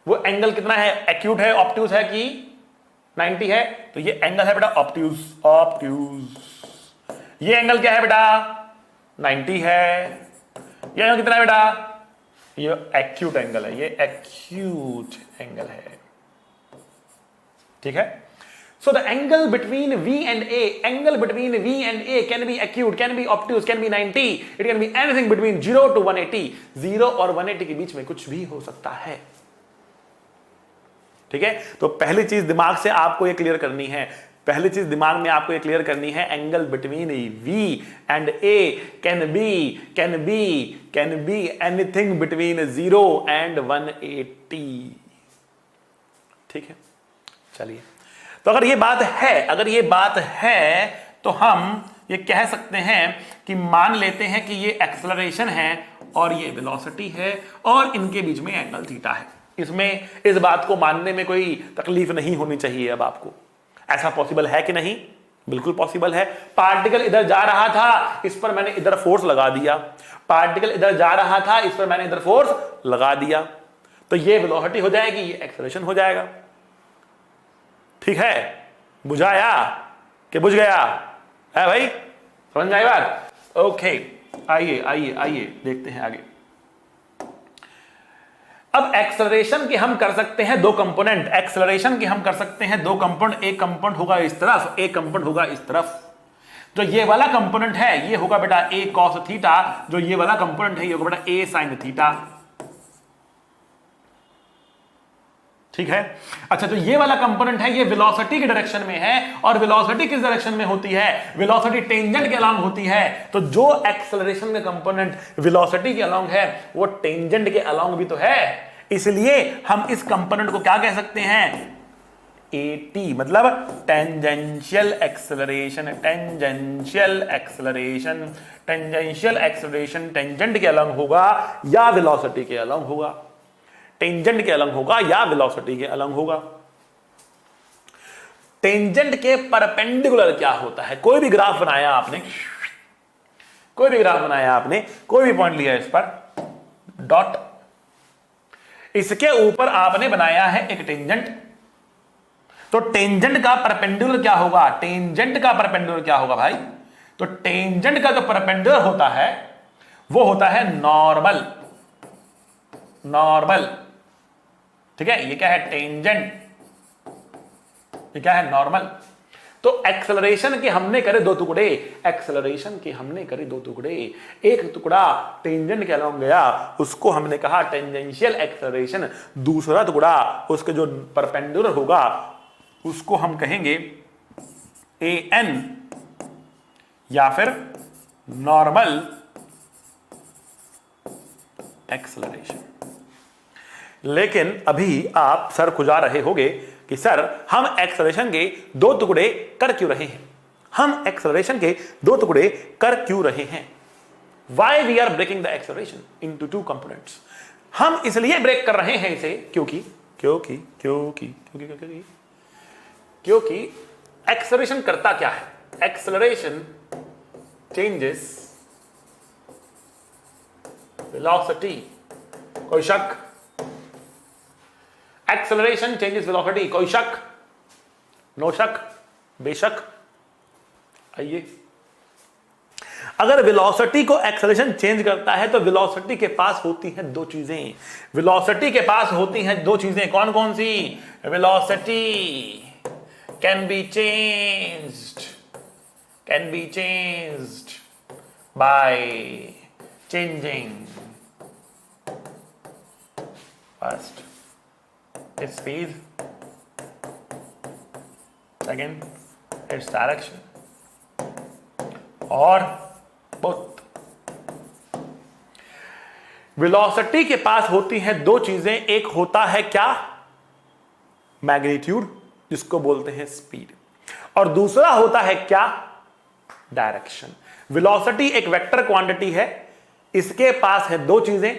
वो एंगल कितना है? एक्यूट है, ऑब्ट्यूज है कि 90 है? तो ये एंगल है बेटा ऑब्ट्यूज, ऑब्ट्यूज। ये एंगल क्या है बेटा? 90 है। ये एंगल कितना है बेटा? ये एक्यूट एंगल है, ये एक्यूट एंगल है। ठीक है, so the angle between V and A, angle between V and A can be acute, can be obtuse, can be 90, it can be anything between 0 to 180। 0 और 180 के बीच में कुछ भी हो सकता है। ठीक है, तो पहली चीज दिमाग से आपको ये क्लियर करनी है, पहली चीज दिमाग में आपको ये क्लियर करनी है, angle between V and A can be anything between 0 and 180। ठीक है, चलिए, तो अगर ये बात है तो हम ये कह सकते हैं कि मान लेते हैं कि ये एक्सेलरेशन है और ये वेलोसिटी है और इनके बीच में एंगल थीटा है। इसमें इस बात को मानने में कोई तकलीफ नहीं होनी चाहिए। अब आपको ऐसा पॉसिबल है कि नहीं? बिल्कुल पॉसिबल है। पार्टिकल इधर जा रहा था, इस पर मैंने इधर फोर्स लगा दिया। पार्टिकल इधर जा रहा था, इस पर मैंने इधर फोर्स लगा दिया, तो ये वेलोसिटी हो जाएगी, ये एक्सेलरेशन हो जाएगा। ठीक है, बुझाया कि बुझ गया है भाई? समझ में आई बात? ओके, आइए आइए आइए देखते हैं आगे। अब एक्सेलरेशन के हम कर सकते हैं दो कंपोनेंट, एक्सेलरेशन के हम कर सकते हैं दो कंपोनेंट। एक कंपोनेंट होगा इस तरफ, एक कंपोनेंट होगा इस तरफ। जो ये वाला कंपोनेंट है ये होगा बेटा a cos थीटा, जो ये वाला कंपोनेंट है ये होगा बेटा a sin थीटा। ठीक है, अच्छा, तो ये वाला कंपोनेंट है ये वेलोसिटी की डायरेक्शन में है, और वेलोसिटी किस डायरेक्शन में होती है? वेलोसिटी टेंजेंट के अलोंग होती है। तो जो एक्सेलरेशन का कंपोनेंट वेलोसिटी के अलोंग है वो टेंजेंट के अलोंग भी तो है, इसलिए हम इस कंपोनेंट को क्या कह सकते हैं? AT, मतलब tangential acceleration. Tangential acceleration, tangential acceleration tangent के अलोंग होगा या वेलोसिटी के अलोंग होगा? टेंजेंट के अलोंग होगा या वेलोसिटी के अलोंग होगा? टेंजेंट के परपेंडिकुलर क्या होता है? कोई भी ग्राफ बनाया आपने, कोई भी ग्राफ बनाया आपने, कोई भी पॉइंट लिया इस पर डॉट, इसके ऊपर आपने बनाया है एक टेंजेंट, तो टेंजेंट का परपेंडिकुलर क्या होगा? टेंजेंट का परपेंडिकुलर क्या होगा भाई? तो टेंजेंट का जो परपेंडिकुलर होता है वो होता है नॉर्मल। नॉर्मल, ठीक है, ये क्या है? टेंजेंट, ये क्या है? नॉर्मल। तो एक्सेलरेशन के हमने करे दो टुकड़े, एक्सेलरेशन के हमने करे दो टुकड़े। एक टुकड़ा टेंजेंट के अलोंग गया, उसको हमने कहा टेंजेंशियल एक्सेलरेशन। दूसरा टुकड़ा उसके जो परपेंडिकुलर होगा उसको हम कहेंगे AN या फिर नॉर्मल एक्सेलरेशन। लेकिन अभी आप सर खुजा रहे होंगे कि सर हम एक्सेलरेशन के दो टुकड़े कर क्यों रहे हैं, हम एक्सेलरेशन के दो टुकड़े कर क्यों रहे हैं। Why we are breaking the acceleration into two components. हम इसलिए ब्रेक कर रहे हैं इसे क्योंकि क्योंकि क्योंकि क्योंकि क्योंकि क्योंकि एक्सेलरेशन करता क्या है, एक्सेलरेशन चेंजेस वेलोसिटी। कोई शक? एक्सेलरेशन चेंजेस वेलोसिटी, कोई शक? नो शक? बेशक। आइए, अगर वेलोसिटी को एक्सेलरेशन चेंज करता है तो वेलोसिटी के पास होती हैं दो चीजें। वेलोसिटी के पास होती हैं दो चीजें, कौन कौन सी? Velocity can be changed by changing first its speed, second its direction, और both। वेलोसिटी के पास होती हैं दो चीजें, एक होता है क्या? मैग्नीट्यूड, जिसको बोलते हैं स्पीड, और दूसरा होता है क्या? डायरेक्शन। वेलोसिटी एक वेक्टर क्वांटिटी है, इसके पास है दो चीजें,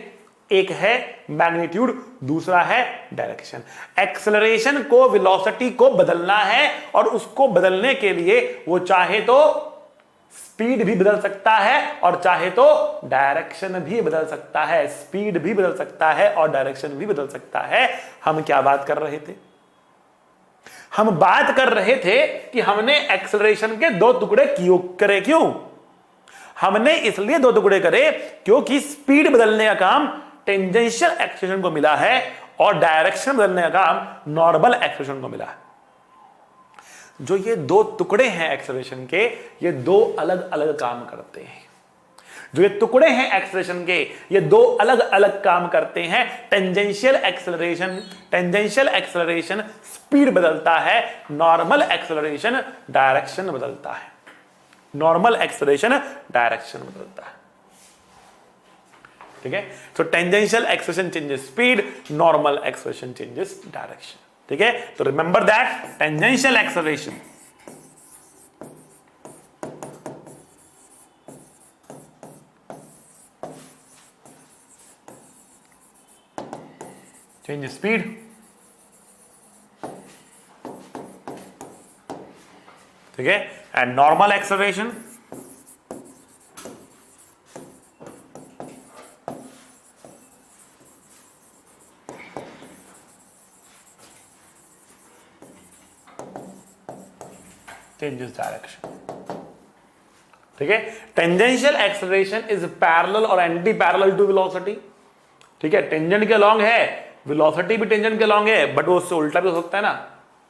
एक है मैग्नीट्यूड, दूसरा है डायरेक्शन। एक्सेलरेशन को, वेलोसिटी को बदलना है, और उसको बदलने के लिए वो चाहे तो स्पीड भी बदल सकता है और चाहे तो डायरेक्शन भी बदल सकता है। स्पीड भी बदल सकता है और डायरेक्शन भी बदल सकता है। हम क्या बात कर रहे थे? हम बात कर रहे थे कि हमने एक्सेलरेशन के दो टुकड़े करे क्यों? हमने इसलिए दो टुकड़े करे क्योंकि स्पीड बदलने का काम टेंजेंशियल एक्सेलरेशन को मिला है और डायरेक्शन बदलने का काम नॉर्मल एक्सेलरेशन को मिला है। जो ये दो टुकड़े हैं एक्सेलरेशन के, ये दो अलग अलग काम करते हैं। जो ये टुकड़े हैं एक्सेलरेशन के, ये दो अलग अलग काम करते हैं। टेंजेंशियल एक्सेलरेशन स्पीड बदलता है, नॉर्मल एक्सेलरेशन डायरेक्शन बदलता है। नॉर्मल एक्सेलरेशन डायरेक्शन बदलता है, ठीक है। तो tangential acceleration changes speed, normal acceleration changes direction, ठीक है। तो remember that tangential acceleration changes speed, ठीक है, and normal acceleration changes direction, ठीक है। टेंजेंशियल एक्सेलरेशन इज पैरेलल और एंटी पैरेलल टू वेलोसिटी, ठीक है। टेंजेंट के अलॉन्ग है, वेलोसिटी भी टेंजेंट के अलॉन्ग है, बट वो उससे उल्टा भी हो सकता है ना,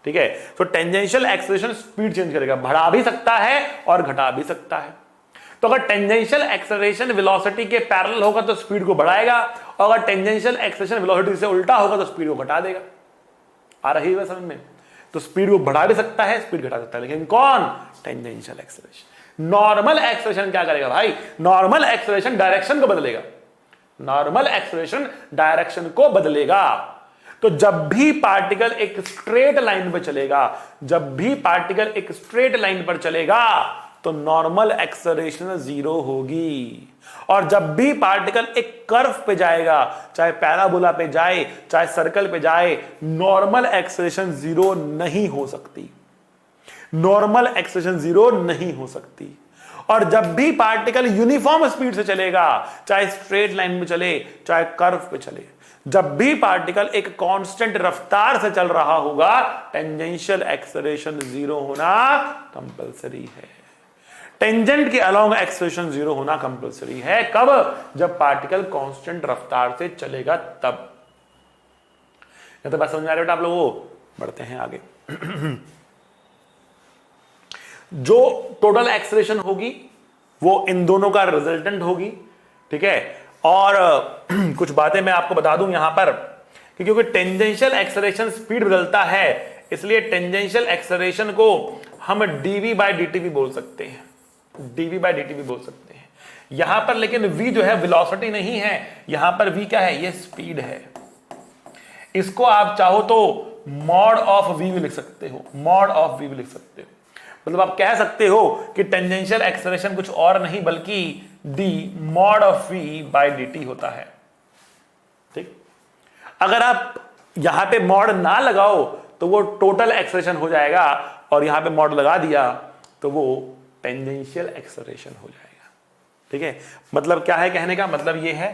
ठीक है। तो टेंजेंशियल एक्सेलरेशन स्पीड चेंज करेगा, बढ़ा भी सकता है और घटा भी सकता है। तो अगर टेंजेंशियल एक्सेलरेशन वेलोसिटी के पैरेलल होगा तो स्पीड को बढ़ाएगा, और अगर टेंजेंशियल एक्सेलरेशन वेलोसिटी से उल्टा होगा तो स्पीड को घटा देगा। आ रही है समझ में? तो स्पीड को बढ़ा भी सकता है, स्पीड घटा सकता है, लेकिन कौन? Tangential acceleration. नॉर्मल एक्सेलरेशन क्या करेगा भाई? नॉर्मल एक्सेलरेशन डायरेक्शन को बदलेगा। नॉर्मल एक्सेलरेशन डायरेक्शन को बदलेगा। तो जब भी पार्टिकल एक स्ट्रेट लाइन पर चलेगा, जब भी पार्टिकल एक स्ट्रेट लाइन पर चलेगा तो नॉर्मल एक्सेलरेशन जीरो होगी, और जब भी पार्टिकल एक कर्व पे जाएगा, चाहे पैराबोला पे जाए चाहे सर्कल पे जाए, नॉर्मल एक्सेलरेशन जीरो नहीं हो सकती। नॉर्मल एक्सेलरेशन जीरो नहीं हो सकती। और जब भी पार्टिकल यूनिफॉर्म स्पीड से चलेगा, चाहे स्ट्रेट लाइन में चले चाहे कर्व पे चले, जब भी पार्टिकल एक कांस्टेंट रफ्तार से चल रहा होगा, टेंजेंशियल एक्सेलरेशन जीरो होना कंपलसरी है। टेंजेंट के अलोंग एक्सेलरेशन जीरो होना कंपलसरी है। कब? जब पार्टिकल कांस्टेंट रफ्तार से चलेगा तब। या तो बात समझ आ रही है आप लोगों? बढ़ते हैं आगे। जो टोटल एक्सेलरेशन होगी वो इन दोनों का रिजल्टेंट होगी, ठीक है। और कुछ बातें मैं आपको बता दूं यहां पर कि क्योंकि टेंजेंशियल एक्सेलरेशन स्पीड बदलता है, इसलिए टेंजेंशियल एक्सेलरेशन को हम dv बाय dt भी बोल सकते हैं। dv बाय dt भी बोल सकते हैं। यहां पर लेकिन v जो है वेलोसिटी नहीं है, यहां पर v क्या है, ये स्पीड है। इसको आप चाहो तो मॉड ऑफ v भी लिख सकते हो, मॉड ऑफ v भी लिख सकते हो। मतलब आप कह सकते हो कि टेंजेंशियल एक्सेलरेशन कुछ और नहीं बल्कि d mod of v by dt होता है। ठीक, अगर आप यहां पे मॉड ना लगाओ तो वो टोटल एक्सेलरेशन हो जाएगा, और यहां पे मॉड लगा दिया तो वो टेंजेंशियल एक्सेलरेशन हो जाएगा। ठीक है, मतलब क्या है कहने का मतलब ये है,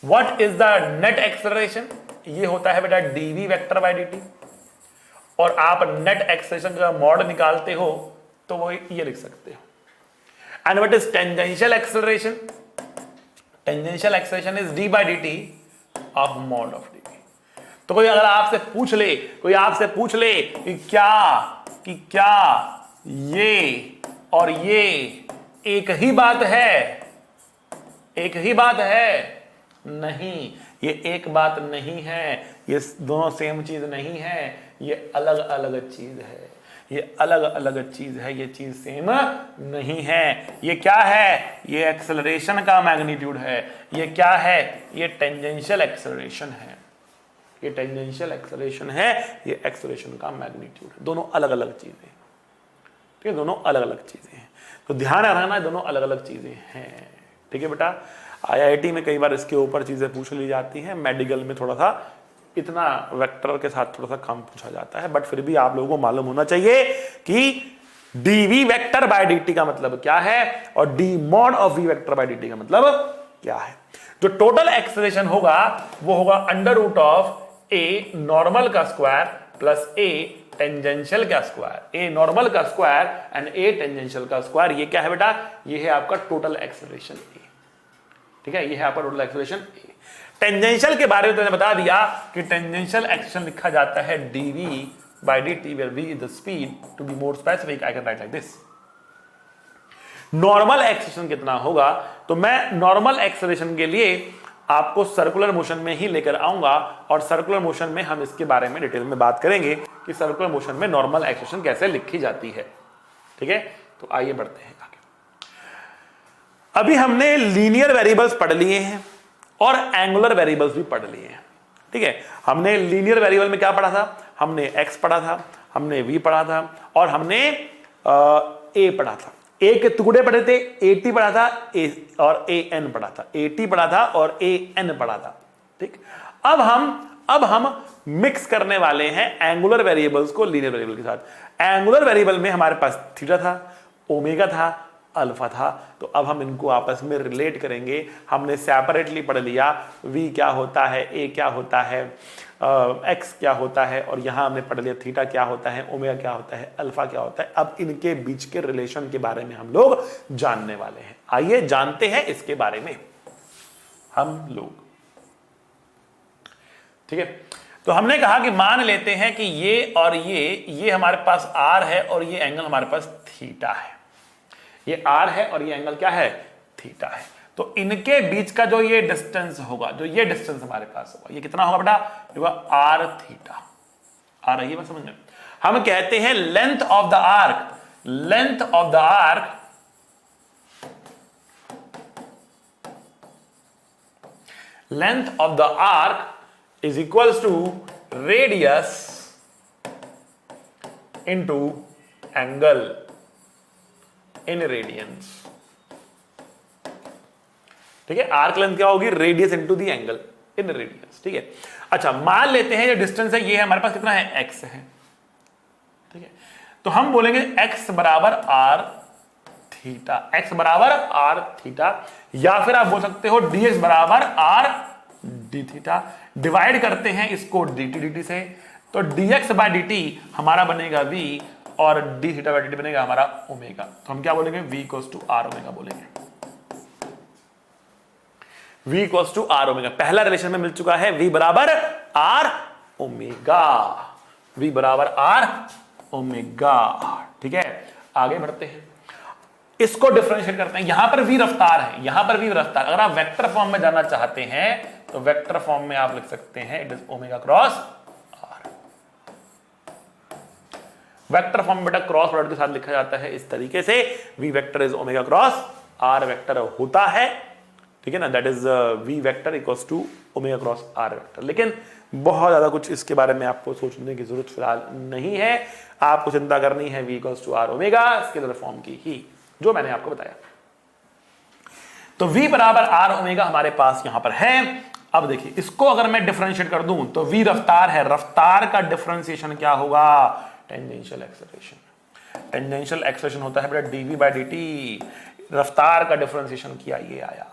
what is the net acceleration, ये होता है बेटा dv वेक्टर बाय dt, और आप नेट एक्सेलरेशन का मॉड निकालते हो तो वो ये लिख सकते हो। And what is tangential acceleration, tangential acceleration is d by dt of mod of dv। तो कोई अगर आपसे पूछ ले, कोई आपसे पूछ ले कि क्या ये और ये एक ही बात है, एक ही बात है, नहीं, ये एक बात नहीं है, ये दोनों सेम चीज नहीं है, ये अलग अलग चीज है, ये अलग अलग चीज है, ये चीज सेम नहीं है। ये क्या है, ये एक्सेलरेशन का मैग्नीट्यूड है। ये क्या है, ये टेंजेंशियल एक्सेलरेशन है, ये टेंजेंशियल एक्सेलरेशन है, ये एक्सेलरेशन का मैग्नीट्यूड है। दोनों अलग अलग चीजें, ठीक है, दोनों अलग अलग चीजें हैं, तो ध्यान रखना दोनों अलग अलग चीजें हैं। ठीक है बेटा, आईआईटी में कई बार इसके ऊपर चीजें पूछ ली जाती हैं, मेडिकल में थोड़ा सा इतना वेक्टर के साथ थोड़ा सा कम पूछा जाता है, बट फिर भी आप लोगों को मालूम होना चाहिए कि dv वेक्टर बाय dt का मतलब क्या है और d mod of v vector by dt का मतलब क्या है। जो टोटल एक्सेलरेशन होगा वो होगा under root of a normal का स्क्वायर प्लस a टेंजेंशियल का स्क्वायर, a नॉर्मल का स्क्वायर एंड a टेंजेंशियल का स्क्वायर। ये क्या है बेटा, ये है आपका टोटल एक्सेलरेशन a। ठीक है, ये है आपका टोटल एक्सेलरेशन a। टेंजेंशियल के बारे में मैंने बता दिया कि टेंजेंशियल एक्सेलरेशन लिखा जाता है dv by dt where v is the speed। to be more specific I can write like this। Normal acceleration कितना होगा, तो मैं नॉर्मल एक्सेलरेशन के लिए आपको सर्कुलर मोशन में ही लेकर आऊंगा, और सर्कुलर मोशन में हम इसके बारे में डिटेल में बात करेंगे कि सर्कुलर मोशन में नॉर्मल एक्सेलरेशन कैसे लिखी जाती है। ठीक है, तो आइए बढ़ते हैं आगे। अभी हमने लीनियर वेरिएबल्स पढ़ लिए हैं और एंगुलर वेरिएबल्स भी पढ़ लिए हैं। ठीक है, हमने लीनियर वेरिएबल में क्या पढ़ा था, हमने x पढ़ा था, हमने v पढ़ा था, और हमने a पढ़ा था। a के टुकड़े पढ़े थे, at पढ़ा था a और an पढ़ा था, at पढ़ा था और an पढ़ा था। ठीक, अब हम मिक्स करने वाले हैं एंगुलर वेरिएबल्स को लीनियर वेरिएबल के साथ। एंगुलर वेरिएबल में हमारे पास थीटा था, ओमेगा था, अल्फा था, तो अब हम इनको आपस में रिलेट करेंगे। हमने सेपरेटली पढ़ लिया v क्या होता है, a क्या होता है, x क्या होता है, और यहां हमने पढ़ लिया थीटा क्या होता है, ओमेगा क्या होता है, अल्फा क्या होता है। अब इनके बीच के रिलेशन के बारे में हम लोग जानने वाले हैं। आइए जानते हैं इसके बारे में हम लोग। ठीक है, तो हमने कहा कि मान लेते हैं कि ये और ये हमारे पास r है और ये एंगल हमारे पास थीटा है। ये r है और ये एंगल क्या है, थीटा है। तो इनके बीच का जो ये डिस्टेंस होगा, जो ये डिस्टेंस हमारे पास होगा, ये कितना होगा बेटा, ये होगा r थीटा। आ रही है बात समझ में। हम कहते हैं length of the arc, length of the arc length of the arc is equals to radius into angle in radians. ठीक है, आर्क लेंथ क्या होगी, radius into the angle in radians. ठीक है, अच्छा मान लेते हैं ये डिस्टेंस है, ये हमारे पास कितना है, x है। ठीक है, तो हम बोलेंगे x बराबर r थीटा, x बराबर r थीटा, या फिर आप बोल सकते हो dx बराबर r d थीटा। डिवाइड करते हैं इसको dt dt से, तो dx बाय dt हमारा बनेगा v और d थीटा बाय dt बनेगा हमारा ओमेगा। तो हम क्या बोलेंगे, v equals to r omega बोलेंगे, v equals to r omega. पहला रिलेशन में मिल चुका है, v बराबर r ओमेगा, v बराबर r ओमेगा। ठीक है, आगे बढ़ते हैं, इसको डिफरेंशिएट करते हैं। यहां पर v रफ्तार है, यहां पर v रफ्तार। अगर आप वेक्टर फॉर्म में जाना चाहते हैं तो वेक्टर फॉर्म में आप लिख सकते हैं it is omega cross r। Vector form में बेटा क्रॉस प्रोडक्ट के साथ लिखा जाता है इस तरीके से, v vector is omega cross r vector होता है, ठीक है ना, that is v vector equals to omega cross r vector. लेकिन बहुत ज्यादा कुछ इसके बारे में आपको सोचने की जरूरत फिलहाल नहीं है, आपको चिंता करनी है v equals to r omega scalar form की ही, जो मैंने आपको बताया। तो v बराबर आर ओमेगा हमारे पास यहां पर है। अब देखिए इसको अगर मैं डिफरेंशिएट कर दूं तो v रफ्तार है, रफ्तार का डिफरेंशिएशन क्या होगा, टेंजेंशियल एक्सेलरेशन। टेंजेंशियल एक्सेलरेशन होता है बेटा dv बाय dt, रफ्तार का डिफरेंशिएशन किया ये आया।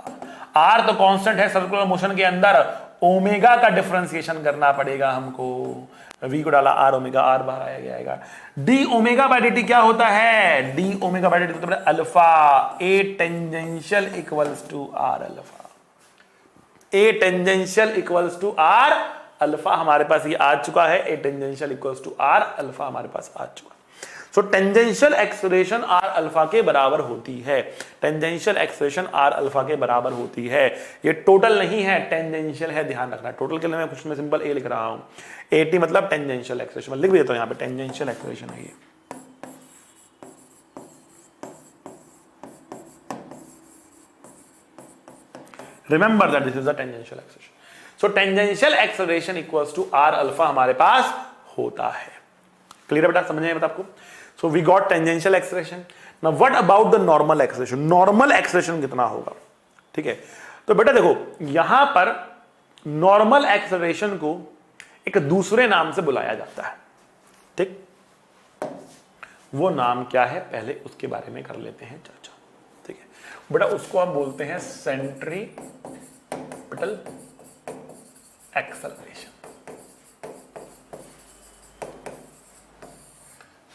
r तो कांस्टेंट है सर्कुलर मोशन के अंदर, ओमेगा का डिफरेंशिएशन करना पड़ेगा हमको, v को डाला r ओमेगा, r बाहर आया जाएगा। d ओमेगा बाय dt क्या होता है, d ओमेगा बाय dt मतलब alpha, a tangential equals to r alpha, a tangential equals to r alpha हमारे पास ये आ चुका है, a tangential equals to r alpha हमारे पास आ चुका है। So tangential acceleration r alpha के बराबर होती है, टेंजेंशियल एक्सेलरेशन r अल्फा के बराबर होती है। ये टोटल नहीं है, टेंजेंशियल है, ध्यान रखना। टोटल के लिए मैं कुछ में सिंपल a लिख रहा हूं, at मतलब टेंजेंशियल एक्सेलरेशन, मैं लिख देता हूं यहां पे टेंजेंशियल एक्सेलरेशन है ये। Remember that this is the tangential acceleration. So tangential acceleration equals to r alpha हमारे पास होता है। क्लियर बेटा, समझ में आपको? So we got tangential acceleration. Now what about the normal acceleration, normal acceleration कितना होगा, ठीक है। तो बेटा देखो यहां पर नॉर्मल एक्सेलरेशन को एक दूसरे नाम से बुलाया जाता है, ठीक। वो नाम क्या है पहले उसके बारे में कर लेते हैं चर्चा, ठीक है बेटा। उसको हम बोलते हैं सेंट्रीपिटल एक्सेलरेशन।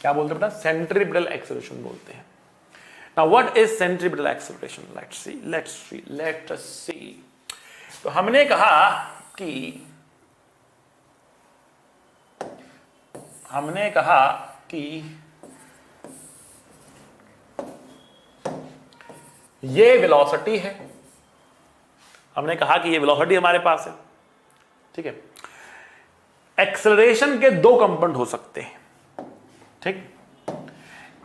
क्या बोलते हैं बेटा, सेंट्रीपिटल एक्सेलरेशन बोलते हैं। Now what is centripetal acceleration, let's see. तो हमने कहा कि ये वेलोसिटी है, हमने कहा कि ये वेलोसिटी हमारे पास है, ठीक है। एक्सेलरेशन के दो कंपोनेंट हो सकते हैं, ठीक।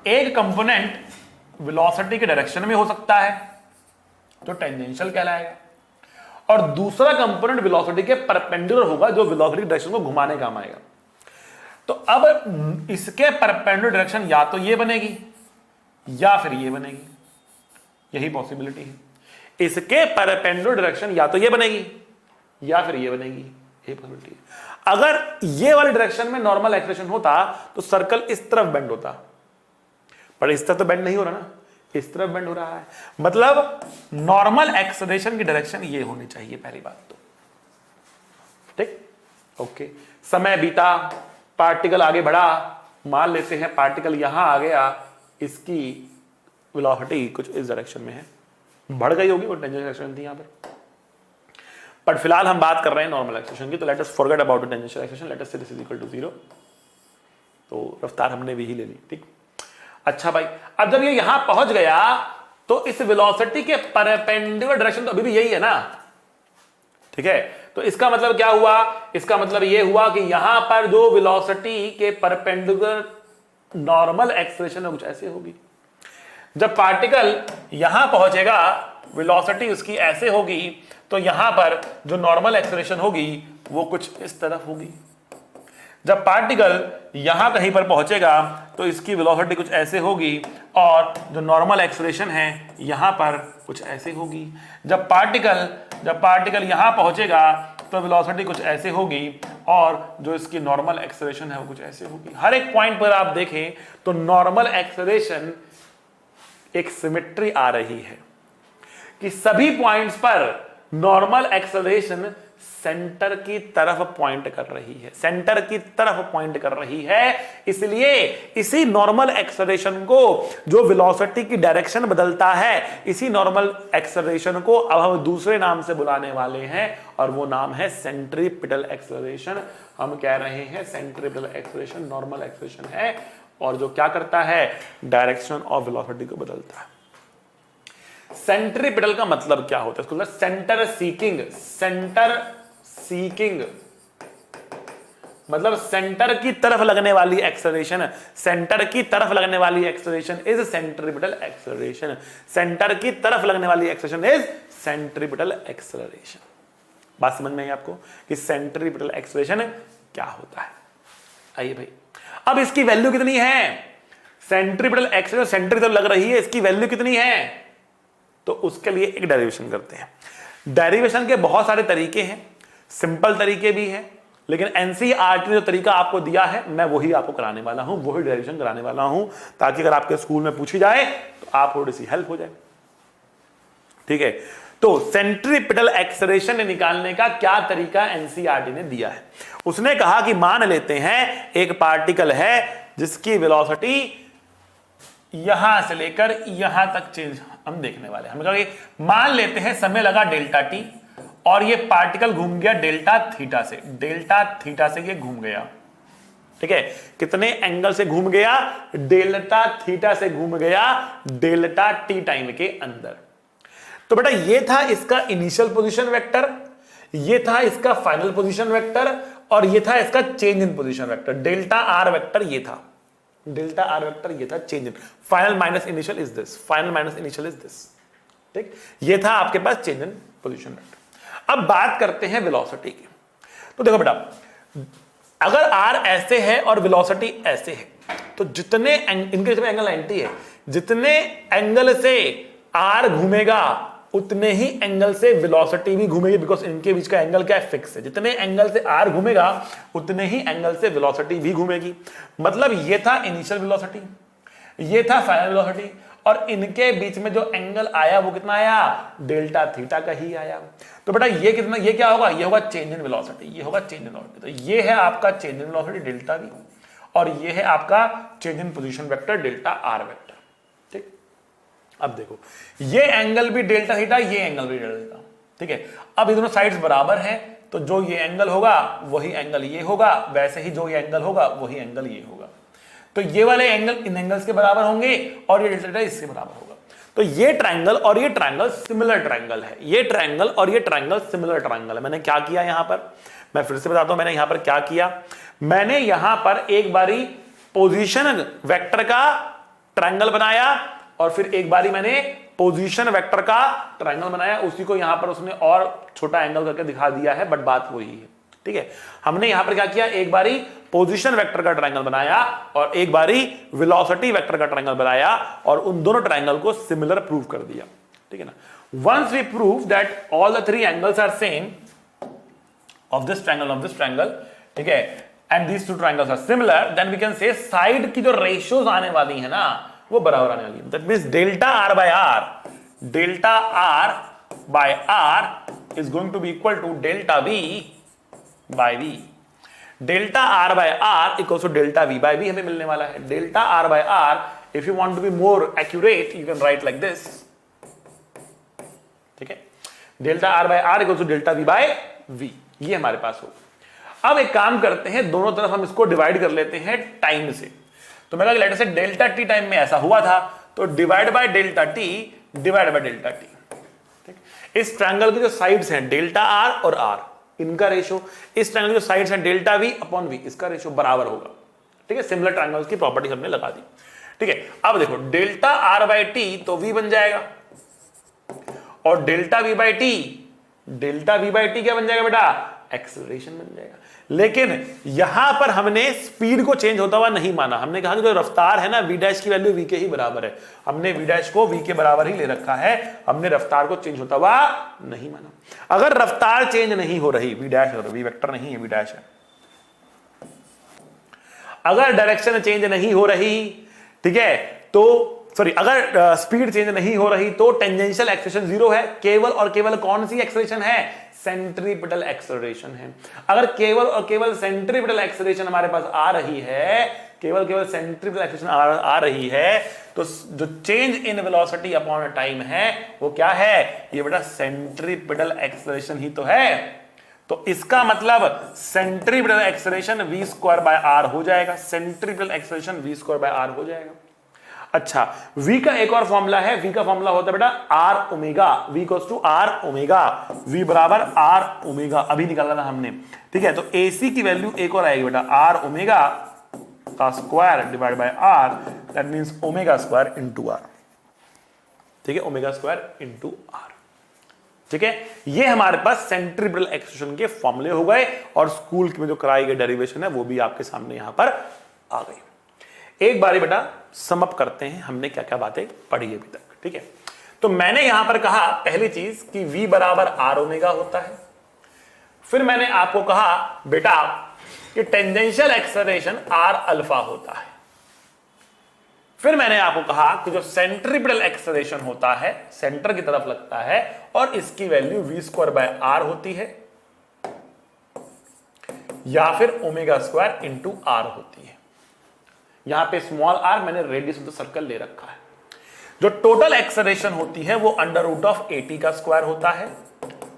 एक कंपोनेंट वेलोसिटी के डायरेक्शन में हो सकता है जो टेंजेंशियल कहलाएगा, और दूसरा कंपोनेंट वेलोसिटी के परपेंडिकुलर होगा जो वेलोसिटी डायरेक्शन को घुमाने काम आएगा। तो अब इसके परपेंडिकुलर डायरेक्शन या तो ये बनेगी या फिर ये बनेगी, यही पॉसिबिलिटी है। इसके परपेंडिकुलर डायरेक्शन या तो ये बनेगी या फिर ये बनेगी, यही पॉसिबिलिटी है। अगर ये वाले डायरेक्शन में नॉर्मल एक्सेलरेशन होता तो सर्कल इस तरफ बेंड होता, पर इस तरफ तो बेंड नहीं हो रहा ना, इस तरफ बेंड हो रहा है। मतलब नॉर्मल एक्सेलरेशन की डायरेक्शन ये होनी चाहिए, पहली बात तो, ठीक। ओके, समय बीता, पार्टिकल आगे बढ़ा, मान लेते हैं पार्टिकल यहां आ गया, इसकी वेलोसिटी कुछ इस डायरेक्शन में है, बढ़ गई होगी, वो टेंजेंशियल एक्सेलरेशन थी यहां पर। बट फिलहाल हम बात कर रहे हैं नॉर्मल एक्सेलरेशन की, तो let us forget about the tangential acceleration, let us से दिस इज इक्वल टू 0। तो रफ्तार हमने भी ही ले ली, ठीक। अच्छा भाई, अब जब ये यहां पहुंच गया तो इस वेलोसिटी के परपेंडिकुलर डायरेक्शन तो अभी भी यही है ना, ठीक है। तो इसका मतलब क्या हुआ, इसका मतलब ये हुआ कि यहां पर जो वेलोसिटी के परपेंडिकुलर नॉर्मल एक्सेलरेशन है कुछ ऐसे होगी। जब पार्टिकल यहां पहुंचेगा वेलोसिटी उसकी ऐसे होगी, तो यहां पर जो नॉर्मल एक्सेलरेशन होगी वो कुछ इस तरफ होगी। जब पार्टिकल यहां कहीं पर पहुंचेगा तो इसकी वेलोसिटी कुछ ऐसे होगी, और जो नॉर्मल एक्सेलरेशन है यहां पर कुछ ऐसे होगी। जब पार्टिकल यहां पहुंचेगा तो वेलोसिटी कुछ ऐसे होगी, और जो इसकी नॉर्मल एक्सेलरेशन है वो कुछ ऐसे होगी। हर एक पॉइंट पर आप देखें तो नॉर्मल एक्सेलरेशन एक सिमेट्री आ रही है कि सभी पॉइंट्स पर नॉर्मल एक्सेलरेशन सेंटर की तरफ पॉइंट कर रही है, सेंटर की तरफ पॉइंट कर रही है। इसलिए इसी नॉर्मल एक्सेलरेशन को, जो वेलोसिटी की डायरेक्शन बदलता है, इसी नॉर्मल एक्सेलरेशन को अब हम दूसरे नाम से बुलाने वाले हैं, और वो नाम है सेंट्रीपिटल एक्सेलरेशन। हम कह रहे हैं सेंट्रीपिटल एक्सेलरेशन नॉर्मल एक्सेलरेशन है, और जो क्या करता है, डायरेक्शन ऑफ वेलोसिटी को बदलता है। सेंट्रीपिटल का मतलब क्या होता है, इसको सेंटर सीकिंग मतलब सेंटर की तरफ लगने वाली एक्सेलरेशन, सेंटर की तरफ लगने वाली acceleration is centripetal acceleration, centre की तरफ लगने वाली एक्सेलरेशन इज सेंट्रीपिटल एक्सेलरेशन। बात समझ में आई आपको कि सेंट्रीपिटल एक्सेलरेशन क्या होता है? आइए भाई, अब इसकी वैल्यू कितनी है? सेंट्रीपिटल एक्सेलरेशन सेंटर की तरफ लग रही है, इसकी वैल्यू कितनी है? तो उसके लिए एक डेरिवेशन करते हैं। डेरिवेशन के बहुत सारे तरीके हैं, सिंपल तरीके भी हैं, लेकिन एनसीईआरटी ने जो तरीका आपको दिया है मैं वही आपको कराने वाला हूं, वही डेरिवेशन कराने वाला हूं, ताकि अगर आपके स्कूल में पूछी जाए तो आप थोड़ी सी हेल्प हो जाए। ठीक है, तो सेंट्रीपिटल एक्सेलरेशन निकालने का क्या तरीका एनसीईआरटी ने दिया है? उसने कहा कि मान लेते हैं एक पार्टिकल है जिसकी वेलोसिटी यहां से लेकर यहां तक चेंज हम देखने वाले हैं। हमने कहा कि मान लेते हैं समय लगा डेल्टा टी और ये पार्टिकल घूम गया डेल्टा थीटा से, डेल्टा थीटा से ये घूम गया। ठीक है, कितने एंगल से घूम गया? डेल्टा थीटा से घूम गया डेल्टा टी टाइम के अंदर। तो बेटा ये था इसका इनिशियल पोजीशन वेक्टर, ये था इसका फाइनल पोजीशन वेक्टर, और ये था इसका change in position vector. Delta R vector ये था, डेल्टा आर वेक्टर ये था change in, final minus initial is this, final minus initial is this. ठीक, ये था आपके पास चेंज इन पोजीशन वेक्टर। अब बात करते हैं वेलोसिटी की। तो देखो बेटा, अगर आर ऐसे है और वेलोसिटी ऐसे है तो जितने इनके जितने एंगल 90 है, जितने एंगल से आर घूमेगा उतने ही एंगल से वेलोसिटी भी घूमेगी, बिकॉज इनके बीच का एंगल क्या है? फिक्स है। जितने एंगल से आर घूमेगा उतने ही एंगल से वेलोसिटी भी घूमेगी। मतलब ये था इनिशियल वेलोसिटी, ये था फाइनल वेलोसिटी, और इनके बीच में जो एंगल आया वो कितना आया? डेल्टा थीटा का ही आया। तो बेटा ये कितना, ये क्या होगा? ये होगा चेंज इन वेलोसिटी, ये होगा चेंज इन वेलोसिटी। तो ये है आपका change in velocity delta we, और ये है आपका change in position vector delta R vector. ठीक, अब देखो ये एंगल भी डेल्टा थीटा, ये एंगल भी डेल्टा थीटा। ठीक है, अब ये दोनों साइड्स बराबर हैं, तो जो ये एंगल होगा वही एंगल ये होगा, वैसे ही जो ये एंगल होगा वही एंगल ये होगा। तो ये वाले एंगल इन एंगल्स के बराबर होंगे और ये डेल्टा थीटा इसके बराबर होगा। तो ये ट्रायंगल और ये ट्रायंगल सिमिलर ट्रायंगल है, ये ट्रायंगल और ये ट्रायंगल सिमिलर ट्रायंगल है। मैंने क्या किया यहां पर, मैं फिर से बताता हूं मैंने यहां पर क्या किया। मैंने यहां पर एक बारी पोजीशन वेक्टर का ट्रायंगल बनाया और फिर एक बारी मैंने पोजीशन वेक्टर का ट्रायंगल बनाया, उसी को यहां पर उसने और छोटा एंगल करके दिखा दिया है, बट बात वही है। ठीक है, हमने यहां पर क्या किया, एक बारी पोजीशन वेक्टर का ट्रायंगल बनाया और एक बारी वेलोसिटी वेक्टर का ट्रायंगल बनाया, और उन दोनों ट्रायंगल को सिमिलर प्रूव कर दिया। ठीक है ना, once we prove that all the three angles are same of this triangle, ठीक है, and these two triangles are similar, then we can say side की जो रेशियोज आने वाली है ना वो बराबर आने वाली है। That means delta r by r is going to be equal to delta v by v. Delta r by r equals to delta v by v हमें मिलने वाला है। Delta r by r, if you want to be more accurate you can write like this. ठीक है, delta r by r equals to delta v by v, ये हमारे पास हो। अब एक काम करते हैं, दोनों तरफ हम इसको डिवाइड कर लेते हैं टाइम से। तो मैं कहा लेट से डेल्टा टी टाइम में ऐसा हुआ था, तो divide by delta T divide by delta T. ठीक, इस ट्रायंगल की जो साइड्स हैं डेल्टा आर और आर, इनका रेशियो, इस ट्रायंगल की जो साइड्स हैं डेल्टा वी अपॉन वी, इसका रेशियो बराबर होगा। ठीक है, सिमिलर ट्रायंगल्स की प्रॉपर्टी हमने लगा दी। ठीक है, अब देखो डेल्टा आर बाय टी तो वी बन जाएगा, और डेल्टा वी बाय टी क्या बन जाएगा बेटा? एक्सेलरेशन बन जाएगा। लेकिन यहां पर हमने स्पीड को चेंज होता हुआ नहीं माना, हमने कहा कि जो रफ्तार है ना वी डैश की वैल्यू वी के ही बराबर है, हमने वी डैश को वी के बराबर ही ले रखा है, हमने रफ्तार को चेंज होता हुआ नहीं माना। अगर रफ्तार चेंज नहीं हो रही, वी डैश वी वेक्टर नहीं है, वी डैश है, अगर डायरेक्शन चेंज नहीं हो रही, ठीक है, तो सॉरी अगर स्पीड चेंज नहीं हो रही तो टेंजेंशियल एक्सेलरेशन जीरो है। केवल और केवल कौन सी एक्सेलरेशन है? सेंट्रीपिटल एक्सेलरेशन है। अगर केवल और केवल सेंट्रीपिटल एक्सेलरेशन हमारे पास आ रही है, केवल सेंट्रीपिटल एक्सेलरेशन आ रही है, तो जो change in velocity upon time है वो क्या है? ये बेटा सेंट्रीपिटल एक्सेलरेशन ही तो है। तो इसका मतलब centripetal acceleration v² bye r हो जाएगा, centripetal acceleration v² bye r हो जाएगा। अच्छा, v का एक और फॉर्मूला है, v का फॉर्मूला होता है बेटा r omega, v equals to r omega, v बराबर r ओमेगा, अभी निकाला था हमने, ठीक है। तो ac की वैल्यू एक और आएगी बेटा r ओमेगा का square divide by r, that means omega square into r, ठीक है, ओमेगा स्क्वायर इनटू r, ठीक है। ये हमारे पास सेंट्रीपिटल एक्सप्रेशन के फॉर्मूले हो गए और स्कूल में जो कराई गई डेरिवेशन है वो भी आपके सामने यहां पर आ गई। एक बारी बेटा सम अप करते हैं हमने क्या क्या बातें पढ़ी अभी तक, ठीक है। तो मैंने यहां पर कहा पहली चीज कि v बराबर r ओमेगा होता है। फिर मैंने आपको कहा बेटा कि टेंजेंशियल एक्सेलरेशन r अल्फा होता है। फिर मैंने आपको कहा कि जो सेंट्रीपिटल एक्सेलरेशन होता है सेंटर की तरफ लगता है और इसकी value v square by r होती है या फिर ओमेगा स्क्वायर इंटू r होती है। यहां पे स्मॉल r मैंने रेडियस ऑफ द सर्कल ले रखा है। जो टोटल एक्सेलरेशन होती है वो अंडर रूट ऑफ at का स्क्वायर होता है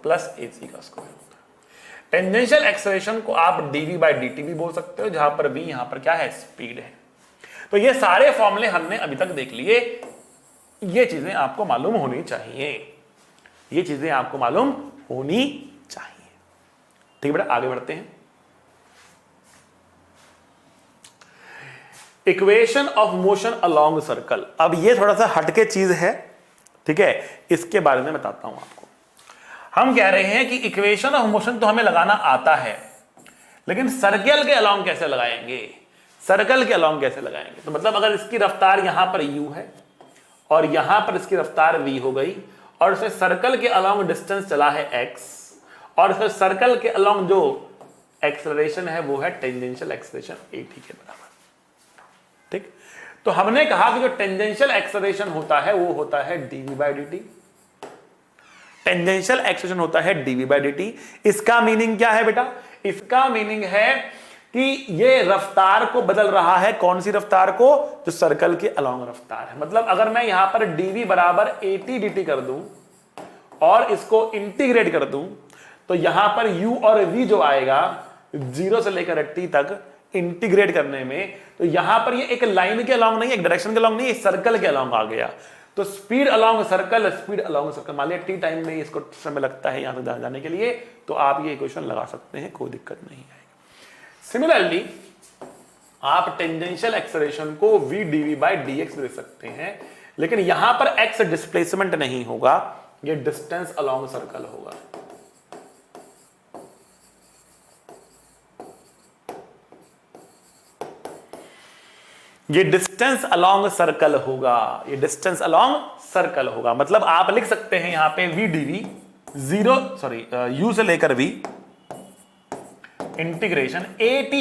प्लस ac का स्क्वायर होता है। टेंजेंशियल एक्सेलरेशन को आप dv बाय dt भी बोल सकते हो, जहां पर v यहां पर क्या है, स्पीड है। तो ये सारे फॉर्मूले हमने अभी तक देख लिए, ये चीजें आपको मालूम होनी चाहिए, ये चीजें आपको मालूम होनी चाहिए, ठीक है बेटा। आगे बढ़ते हैं। Equation of motion along circle, अब ये थोड़ा सा हटके चीज है, ठीक है, इसके बारे में बताता हूं आपको। हम कह रहे हैं कि इक्वेशन ऑफ मोशन तो हमें लगाना आता है, लेकिन सर्कल के अलोंग कैसे लगाएंगे, सर्कल के अलोंग कैसे लगाएंगे। तो मतलब अगर इसकी रफ्तार यहां पर u है और यहां पर इसकी रफ्तार v हो गई और इसे सर्कल के अलोंग डिस्टेंस चला है x और इसे सर्कल के अलोंग जो एक्सेलरेशन है वो है टेंजेंशियल एक्सेलरेशन at के बराबर, ठीक। तो हमने कहा कि जो टेंजेंशियल एक्सेलरेशन होता है वो होता है dv by dt, tangential acceleration होता है dv बाय dt। इसका मीनिंग क्या है बेटा, इसका मीनिंग है कि ये रफ्तार को बदल रहा है, कौन सी रफ्तार को, जो सर्कल के अलोंग रफ्तार है। मतलब अगर मैं यहां पर dv बराबर at dt कर दूं और इसको इंटीग्रेट कर दूं तो यहां पर u और v जो आएगा 0 से लेकर t तक इंटीग्रेट करने में, तो यहां पर ये एक लाइन के अलोंग नहीं, एक डायरेक्शन के अलोंग नहीं, सर्कल के अलोंग आ गया। तो speed along circle, speed along circle, मान लिया t टाइम में इसको समय लगता है यहां तक जाने के लिए, तो आप ये इक्वेशन लगा सकते हैं, कोई दिक्कत नहीं आएगी। सिमिलरली आप टेंजेंशियल एक्सेलरेशन को v dv बाय dx लिख सकते हैं, लेकिन यहां पर x डिस्प्लेसमेंट नहीं होगा, ये डिस्टेंस अलोंग सर्कल होगा। ये डिस्टेंस अलोंग सर्कल होगा, ये डिस्टेंस अलोंग सर्कल होगा। मतलब आप लिख सकते हैं यहां पे v dv u से लेकर v integration at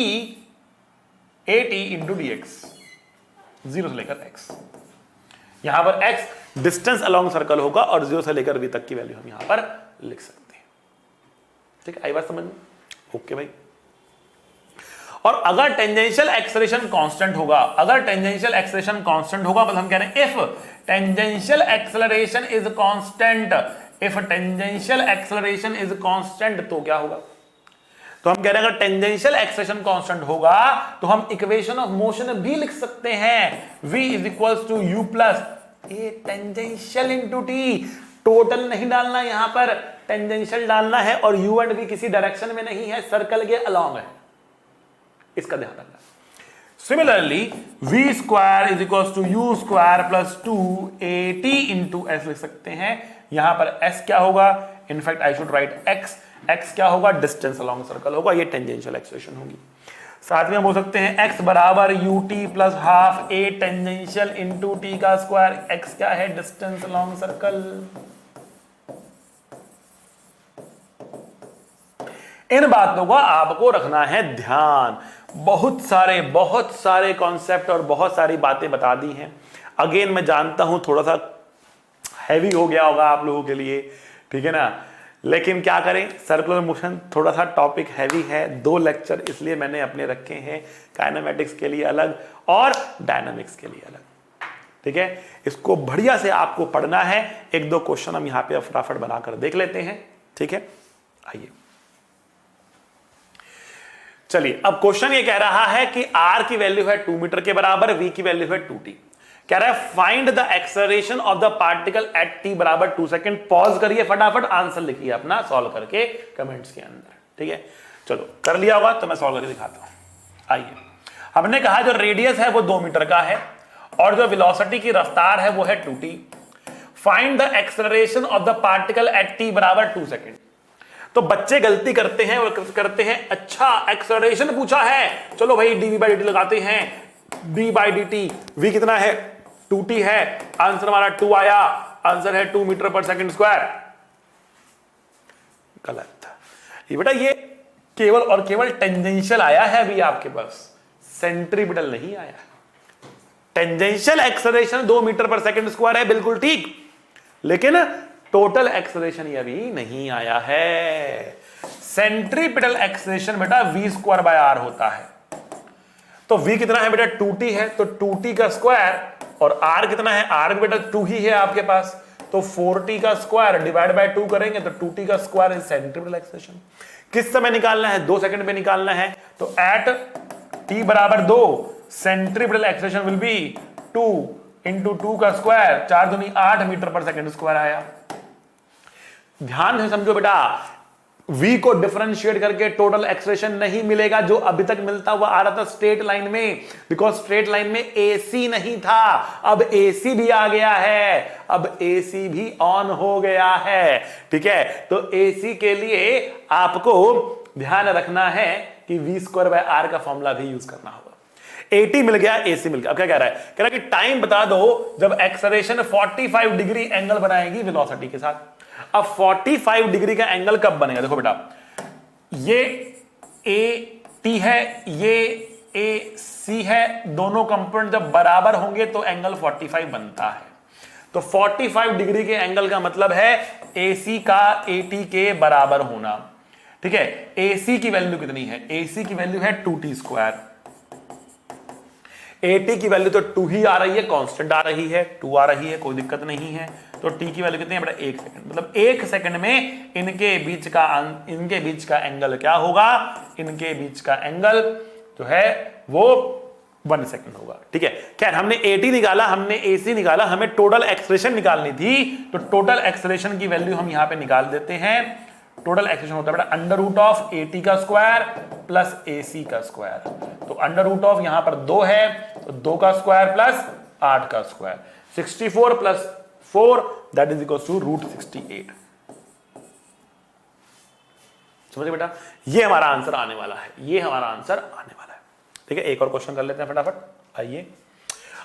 into dx, 0 से लेकर x। यहां पर x डिस्टेंस अलोंग सर्कल होगा और 0 से लेकर v तक की वैल्यू हम यहां पर लिख सकते हैं, ठीक है। आई बात समझ में? ओके भाई। और अगर टेंजेंशियल एक्सेलरेशन कांस्टेंट होगा, अगर टेंजेंशियल एक्सेलरेशन कांस्टेंट होगा, मतलब हम कह रहे हैं if tangential acceleration is constant, if tangential acceleration is constant, तो क्या होगा, तो हम कह रहे हैं अगर टेंजेंशियल एक्सेलरेशन कांस्टेंट होगा तो हम इक्वेशन ऑफ मोशन भी लिख सकते हैं, v is equals to u plus a tangential into t. Total नहीं डालना, यहां पर टेंजेंशियल डालना है और u एंड v किसी डायरेक्शन में नहीं है, सर्कल के अलोंग है, इसका ध्यान रखना। Similarly v square is equals to u square plus 2at into s लिख सकते हैं। यहां पर s क्या होगा, in fact I should write x क्या होगा, डिस्टेंस अलोंग सर्कल होगा, ये टेंजेंशियल एक्सेलरेशन होगी। साथ में हम बोल सकते हैं x बराबर ut plus half a tangential into t का स्क्वायर। x क्या है, डिस्टेंस अलोंग सर्कल। इन बातों को आपको रखना है ध्यान। बहुत सारे कॉन्सेप्ट और बहुत सारी बातें बता दी हैं। अगेन मैं जानता हूं थोड़ा सा हैवी हो गया होगा आप लोगों के लिए, ठीक है ना, लेकिन क्या करें, सर्कुलर मोशन थोड़ा सा टॉपिक हैवी है। 2 लेक्चर इसलिए मैंने अपने रखे हैं, काइनेमेटिक्स के लिए अलग और डायनामिक्स के लिए अलग, ठीक है। इसको बढ़िया से आपको पढ़ना है। 1-2 क्वेश्चन हम यहां पे फटाफट बनाकर देख लेते हैं, ठीक है। आइए चलिए, अब क्वेश्चन ये कह रहा है कि r की वैल्यू है 2 मीटर के बराबर, v की वैल्यू है 2t। कह रहा है find the acceleration of the particle at T बराबर 2 सेकेंड। पॉज करिए, फटाफट आंसर लिखिए अपना सॉल्व करके कमेंट्स के अंदर। ठीक है, चलो कर लिया होगा तो मैं सॉल्व करके दिखाता हूं। आइए, हमने कहा जो रेडियस है वो 2 मीटर का है और जो वेलोसिटी की रफ्तार है वो है 2t। Find the acceleration of the particle at T बराबर 2 सेकेंड। तो बच्चे गलती करते हैं और करते हैं, अच्छा एक्सेलरेशन पूछा है, चलो भाई dv बाई dt लगाते हैं। d बाई dt, v कितना है 2t है, आंसर हमारा 2 आया, आंसर है 2 मीटर पर सेकंड स्क्वायर। गलत। ये बेटा ये केवल और केवल टेंजेंशियल आया है अभी आपके पास, सेंट्रीपिटल नहीं आया। टेंजेंशियल एक्सेलरेशन 2 मीटर पर सेकंड स्क्वायर है, बिल्कुल ठीक, लेकिन टोटल एक्सेलरेशन ये अभी नहीं आया है। सेंट्रीपिटल एक्सेलरेशन बेटा v स्क्वायर बाय r होता है। तो v कितना है बेटा 2t है, तो 2t का स्क्वायर, और r कितना है, r बेटा 2 ही है आपके पास, तो 4t का स्क्वायर डिवाइड बाय 2 करेंगे तो 2t का स्क्वायर इज सेंट्रीपिटल एक्सेलरेशन। किस समय निकालना है, 2 सेकंड में निकालना है, तो एट t बराबर 2 centripetal acceleration will be 2 into 2 का स्क्वायर, 4 दूनी 8 मीटर पर सेकंड स्क्वायर आया। ध्यान से समझो बेटा, v को डिफरेंशिएट करके टोटल एक्सेलरेशन नहीं मिलेगा जो अभी तक मिलता हुआ आ रहा था स्ट्रेट लाइन में, बिकॉज स्ट्रेट लाइन में AC नहीं था, अब AC भी आ गया है, अब AC भी ऑन हो गया है। ठीक है, तो AC के लिए आपको ध्यान रखना है कि v स्क्वायर बाय r का फॉर्मूला भी यूज करना होगा। 80 मिल गया, AC मिल गया। अब क्या कह रहा है, कह रहा है कि टाइम बता दो जब एक्सेलरेशन 45 डिग्री एंगल बनाएगी वेलोसिटी के साथ। अब 45 डिग्री का एंगल कब बनेगा, देखो बेटा, ये AT है, ये AC है, दोनों कंपोनेंट जब बराबर होंगे तो एंगल 45 बनता है। तो 45 डिग्री के एंगल का मतलब है AC का AT के बराबर होना। ठीक है, AC की वैल्यू कितनी है, AC की वैल्यू है 2t स्क्वायर, AT की वैल्यू तो 2 ही आ रही है, कांस्टेंट आ रही है, 2 आ रही है, कोई दिक्कत नहीं है। तो t की वैल्यू कितनी है बेटा, 1 सेकंड, मतलब 1 सेकंड में इनके बीच का एंगल क्या होगा, इनके बीच का एंगल जो है वो 1 सेकंड होगा। ठीक है, खैर हमने AT निकाला, हमने AC निकाला, हमें टोटल एक्सेलरेशन निकालनी थी, तो टोटल एक्सेलरेशन की वैल्यू हम यहां पे निकाल देते हैं। टोटल एक्सेलरेशन होता है बेटा अंडर रूट ऑफ AT का स्क्वायर प्लस AC का स्क्वायर। तो अंडर रूट ऑफ यहां पर 2 है, तो 2 का स्क्वायर प्लस 8 का square, 64 plus 4 that is equal to root 68। समझे बेटा, ये हमारा आंसर आने वाला है, ये हमारा आंसर आने वाला है। ठीक है, एक और क्वेश्चन कर लेते हैं फटाफट। आइए,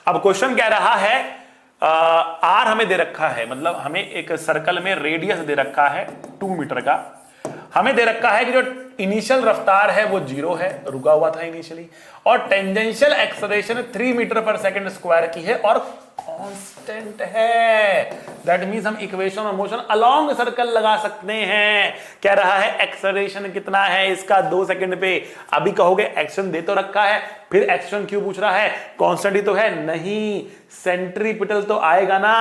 अब क्वेश्चन कह रहा है R हमें दे रखा है, मतलब हमें एक सर्कल में रेडियस दे रखा है 2 मीटर का, हमें दे रखा है कि जो इनिशियल रफ्तार है वो 0 है, रुका हुआ था इनिशियली, और टेंजेंशियल एक्सेलरेशन 3 मीटर पर सेकंड स्क्वायर की है और कांस्टेंट है। दैट मींस हम equation of motion along circle लगा सकते हैं। कह रहा है एक्सेलरेशन कितना है इसका 2 सेकंड पे। अभी कहोगे एक्शन दे तो रखा है, फिर एक्शन क्यों पूछ रहा है, कांस्टेंट ही तो है, नहीं सेंट्रीपिटल तो आएगा ना,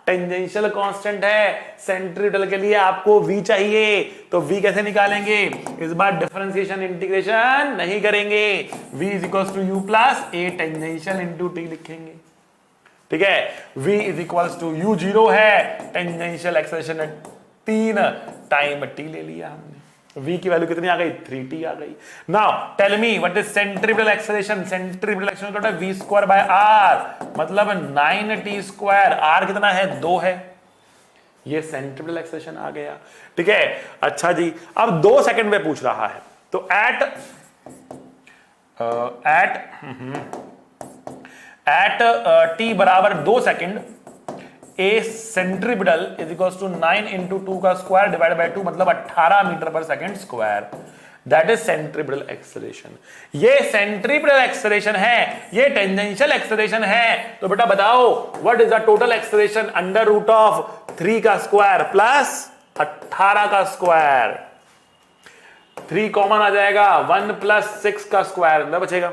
टेंजेंशियल कांस्टेंट है, सेंट्रीपिटल के लिए आपको v चाहिए, तो v कैसे निकालेंगे, इस बार डिफरेंशिएशन इंटीग्रेशन नहीं करेंगे, v is equals to u plus a tangential into t लिखेंगे। ठीक है, v is equals to u 0 है, टेंजेंशियल एक्सेलरेशन 3 टाइम t ले लिया हमने, v की वैल्यू कितनी आ गई, 3t आ गई। Now tell me what is centripetal acceleration, centripetal acceleration होता है v स्क्वायर बाय r, मतलब 9t स्क्वायर, r कितना है 2 है, ये सेंट्रीपिटल एक्सेलरेशन आ गया। ठीक है, अच्छा जी, अब 2 सेकंड में पूछ रहा है, तो एट t बराबर 2 second a centripetal is equals to 9 into 2 का स्क्वायर डिवाइड बाय 2, मतलब 18 मीटर पर second square, that is centripetal acceleration. ये सेंट्रीपिटल एक्सेलरेशन है, ये टेंजेंशियल एक्सेलरेशन है, तो बेटा बताओ what is the total acceleration, under root of 3 का स्क्वायर प्लस 18 का स्क्वायर, 3 कॉमन आ जाएगा, 1 प्लस 6 का स्क्वायर अंदर बचेगा।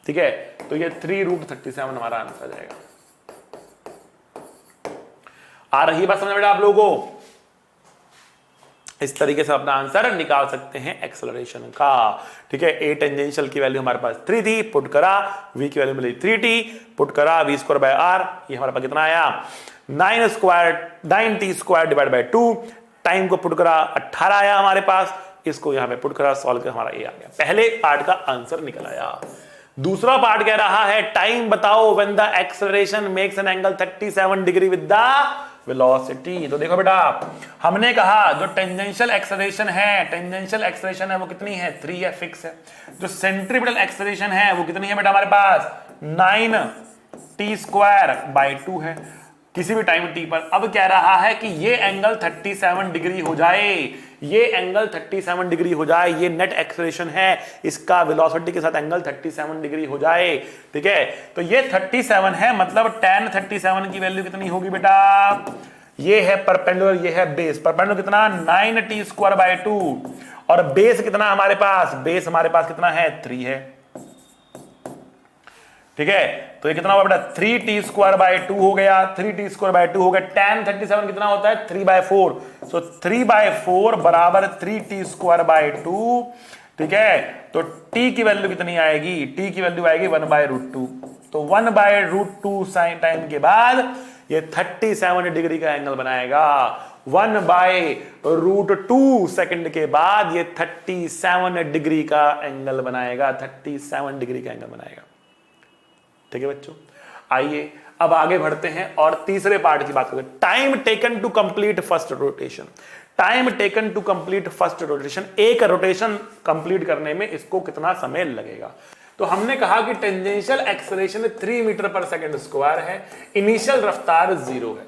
ठीक है, तो ये 3 रूट 37 हमारा आंसर आ जाएगा। आ रही बात समझ बेटा आप लोगों को, इस तरीके से अपना आंसर निकाल सकते हैं एक्सेलरेशन का। ठीक है, ए टेंजेंशियल की वैल्यू हमारे पास 3 थी, पुट करा, वी की वैल्यू मिली 3t, पुट करा v स्क्वायर बाय r, ये हमारे पास कितना आया 9t square divide by 2, time को पुट करा 18 आया हमारे पास, इसको यहां पे पुट करा, सॉल्व कर हमारा ए आ गया। पहले पार्ट का आंसर निकल आया। दूसरा पार्ट कह रहा है टाइम बताओ when the acceleration makes an angle 37 degree with the velocity. तो देखो बेटा, हमने कहा जो टेंजेंशियल एक्सेलरेशन है वो कितनी है 3 है, फिक्स है। जो सेंट्रीपिटल एक्सेलरेशन है वो कितनी है बेटा हमारे पास 9t स्क्वायर बाय 2 है किसी भी टाइम t पर। अब कह रहा है कि ये एंगल 37 डिग्री हो जाए, ये एंगल 37 डिग्री हो जाए, ये नेट एक्सेलरेशन है, इसका वेलोसिटी के साथ एंगल 37 डिग्री हो जाए। ठीक है, तो ये 37 है, मतलब tan 37 की वैल्यू कितनी होगी बेटा, ये है परपेंडिकुलर, ये है बेस। परपेंडिकुलर कितना 9t स्क्वायर बाय 2, और बेस कितना हमारे पास, बेस हमारे पास कितना है 3 है। ठीक है, तो ये कितना होगा बेटा 3t स्क्वायर बाय 2 हो गया, 3t स्क्वायर बाय 2 हो गया। tan 37 कितना होता है 3/4, सो 3/4 बराबर 3t स्क्वायर बाय 2। ठीक है, तो t की वैल्यू कितनी आएगी, t की वैल्यू आएगी 1/√2, तो 1/√2 साइन टाइम के बाद ये 37 डिग्री का एंगल बनाएगा। 1/√2 सेकंड के बाद ये 37 डिग्री का एंगल बनाएगा, 37 डिग्री का एंगल बनाएगा। ठीक है बच्चों, आइए अब आगे बढ़ते हैं और तीसरे पार्ट की बात करें। Time taken to complete first rotation. Time taken to complete first rotation, एक रोटेशन कंप्लीट करने में इसको कितना समय लगेगा। तो हमने कहा कि टेंजेंशियल एक्सेलरेशन 3 मीटर पर सेकंड स्क्वायर है, इनिशियल रफ्तार 0 है,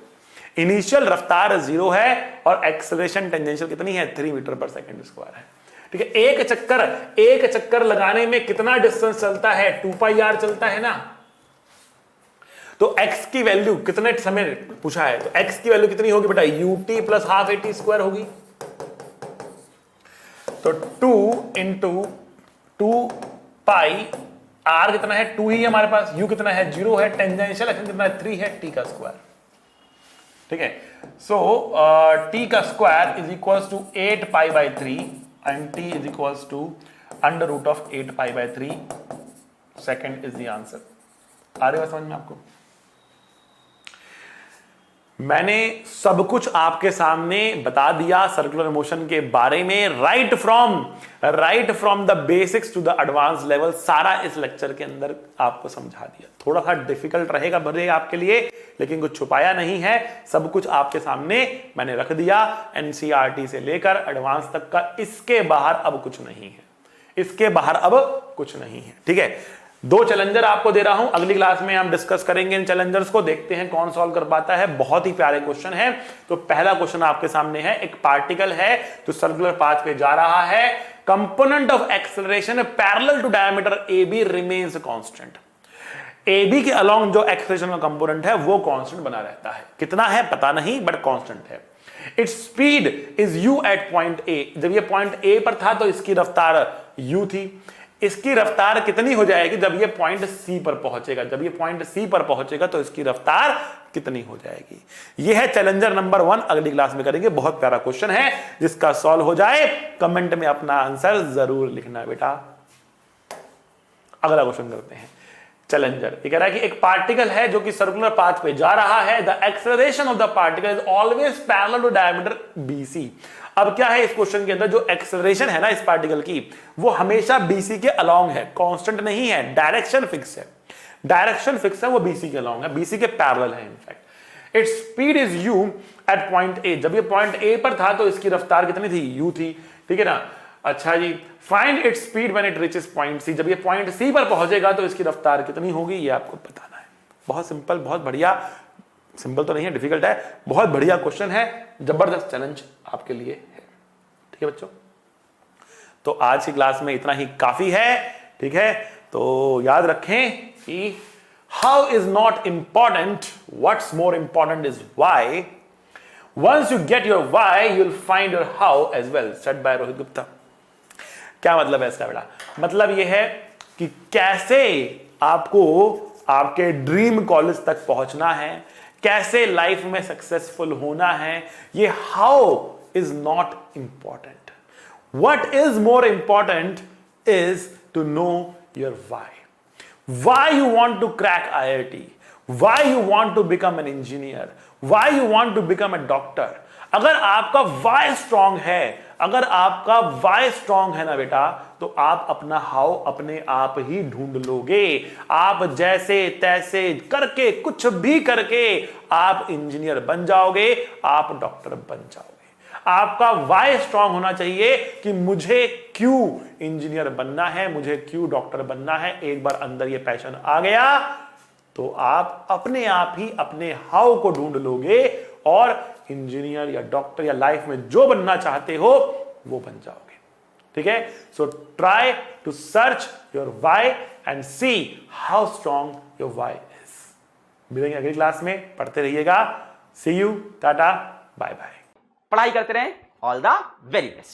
इनिशियल रफ्तार 0 है और एक्सेलरेशन टेंजेंशियल कितनी है 3 मीटर पर सेकंड स्क्वायर है। ठीक है, एक चक्कर लगाने में कितना डिस्टेंस चलता है 2πr चलता है ना। तो x की वैल्यू कितने समय पूछा है, तो x की वैल्यू कितनी होगी बेटा ut plus half at square होगी। तो 2 इंटू 2πr कितना है 2 ही हमारे पास, u कितना है 0 है, टेंजेंशियल एक्शन कितना है 3 है, t का स्क्वायर। ठीक है, सो t का square is equals to 8π/3 and t is equals to √8π/3 second is the answer. आ रही बात समझ में आपको। मैंने सब कुछ आपके सामने बता दिया सर्कुलर मोशन के बारे में, right from the basics to the advance level, सारा इस लेक्चर के अंदर आपको समझा दिया। थोड़ा सा डिफिकल्ट रहेगा आपके लिए, लेकिन कुछ छुपाया नहीं है, सब कुछ आपके सामने मैंने रख दिया, एनसीईआरटी से लेकर एडवांस तक का। इसके बाहर अब कुछ नहीं है, इसके बाहर अब कुछ नहीं है। ठीक है, 2 चैलेंजर आपको दे रहा हूं, अगली क्लास में हम डिस्कस करेंगे इन चैलेंजर्स को, देखते हैं कौन सॉल्व कर पाता है। बहुत ही प्यारे क्वेश्चन है। तो पहला क्वेश्चन आपके सामने है, एक पार्टिकल है जो सर्कुलर पाथ पे जा रहा है, component of acceleration parallel to diameter AB remains constant. AB के अलोंग जो एक्सेलरेशन का कंपोनेंट है वो कांस्टेंट बना रहता है, कितना है पता नहीं बट कांस्टेंट है। Its speed is u at point A, जब ये पॉइंट A पर था तो इसकी रफ्तार u थी, इसकी रफ्तार कितनी हो जाएगी जब ये पॉइंट C पर पहुंचेगा, जब ये पॉइंट C पर पहुंचेगा तो इसकी रफ्तार कितनी हो जाएगी। ये है चैलेंजर नंबर 1, अगली क्लास में करेंगे। बहुत प्यारा क्वेश्चन है, जिसका सॉल्व हो जाए कमेंट में अपना आंसर जरूर लिखना बेटा। अगला क्वेश्चन करते हैं। चैलेंजर ये कह रहा है कि एक पार्टिकल है जो कि सर्कुलर पाथ पे जा रहा है, the acceleration of the particle is always parallel to diameter BC। अब क्या है इस क्वेश्चन के अंदर, जो एक्सेलरेशन है ना इस पार्टिकल की, वो हमेशा BC के अलोंग है, कांस्टेंट नहीं है, डायरेक्शन फिक्स है, डायरेक्शन फिक्स है, वो BC के अलोंग है, BC के पैरेलल है in fact. Its speed is u at point A, जब ये पॉइंट A पर था तो इसकी रफ्तार कितनी थी u थी। ठीक है ना, अच्छा जी, find its speed when it reaches point C, जब ये पॉइंट C पर पहुंचेगा तो इसकी रफ्तार कितनी होगी, ये आपको बताना है। बहुत सिंपल, बहुत बढ़िया, सिंपल तो नहीं है, डिफिकल्ट है, बहुत बढ़िया क्वेश्चन है, जबरदस्त चैलेंज आपके लिए है। ठीक है बच्चों, तो आज की क्लास में इतना ही काफी है। ठीक है, तो याद रखें कि how is not important, what's more important is why. Once you get your why you will find your how as well, said by Rohit Gupta. क्या मतलब है इसका बेटा, मतलब यह है कि कैसे आपको आपके ड्रीम कॉलेज तक पहुंचना है, कैसे लाइफ में सक्सेसफुल होना है, ये how is not important. What is more important is to know your why. Why you want to crack IIT? Why you want to become an engineer? Why you want to become a doctor? अगर आपका why strong है, अगर आपका why strong है ना बेटा, तो आप अपना हाउ अपने आप ही ढूंढ लोगे। आप जैसे तैसे करके, कुछ भी करके आप इंजीनियर बन जाओगे, आप डॉक्टर बन जाओगे। आपका वाई स्ट्रांग होना चाहिए कि मुझे क्यों इंजीनियर बनना है, मुझे क्यों डॉक्टर बनना है। एक बार अंदर ये पैशन आ गया तो आप अपने आप ही अपने हाउ को ढूंढ लोगे और इंजीनियर या डॉक्टर या लाइफ में जो बनना चाहते हो वो बन जाओगे। ठीक है, so try to search your why and see how strong your why is. मिलेंगे अगली क्लास में, पढ़ते रहिएगा। सी यू, टाटा, बाय बाय। पढ़ाई करते रहें। All the very best.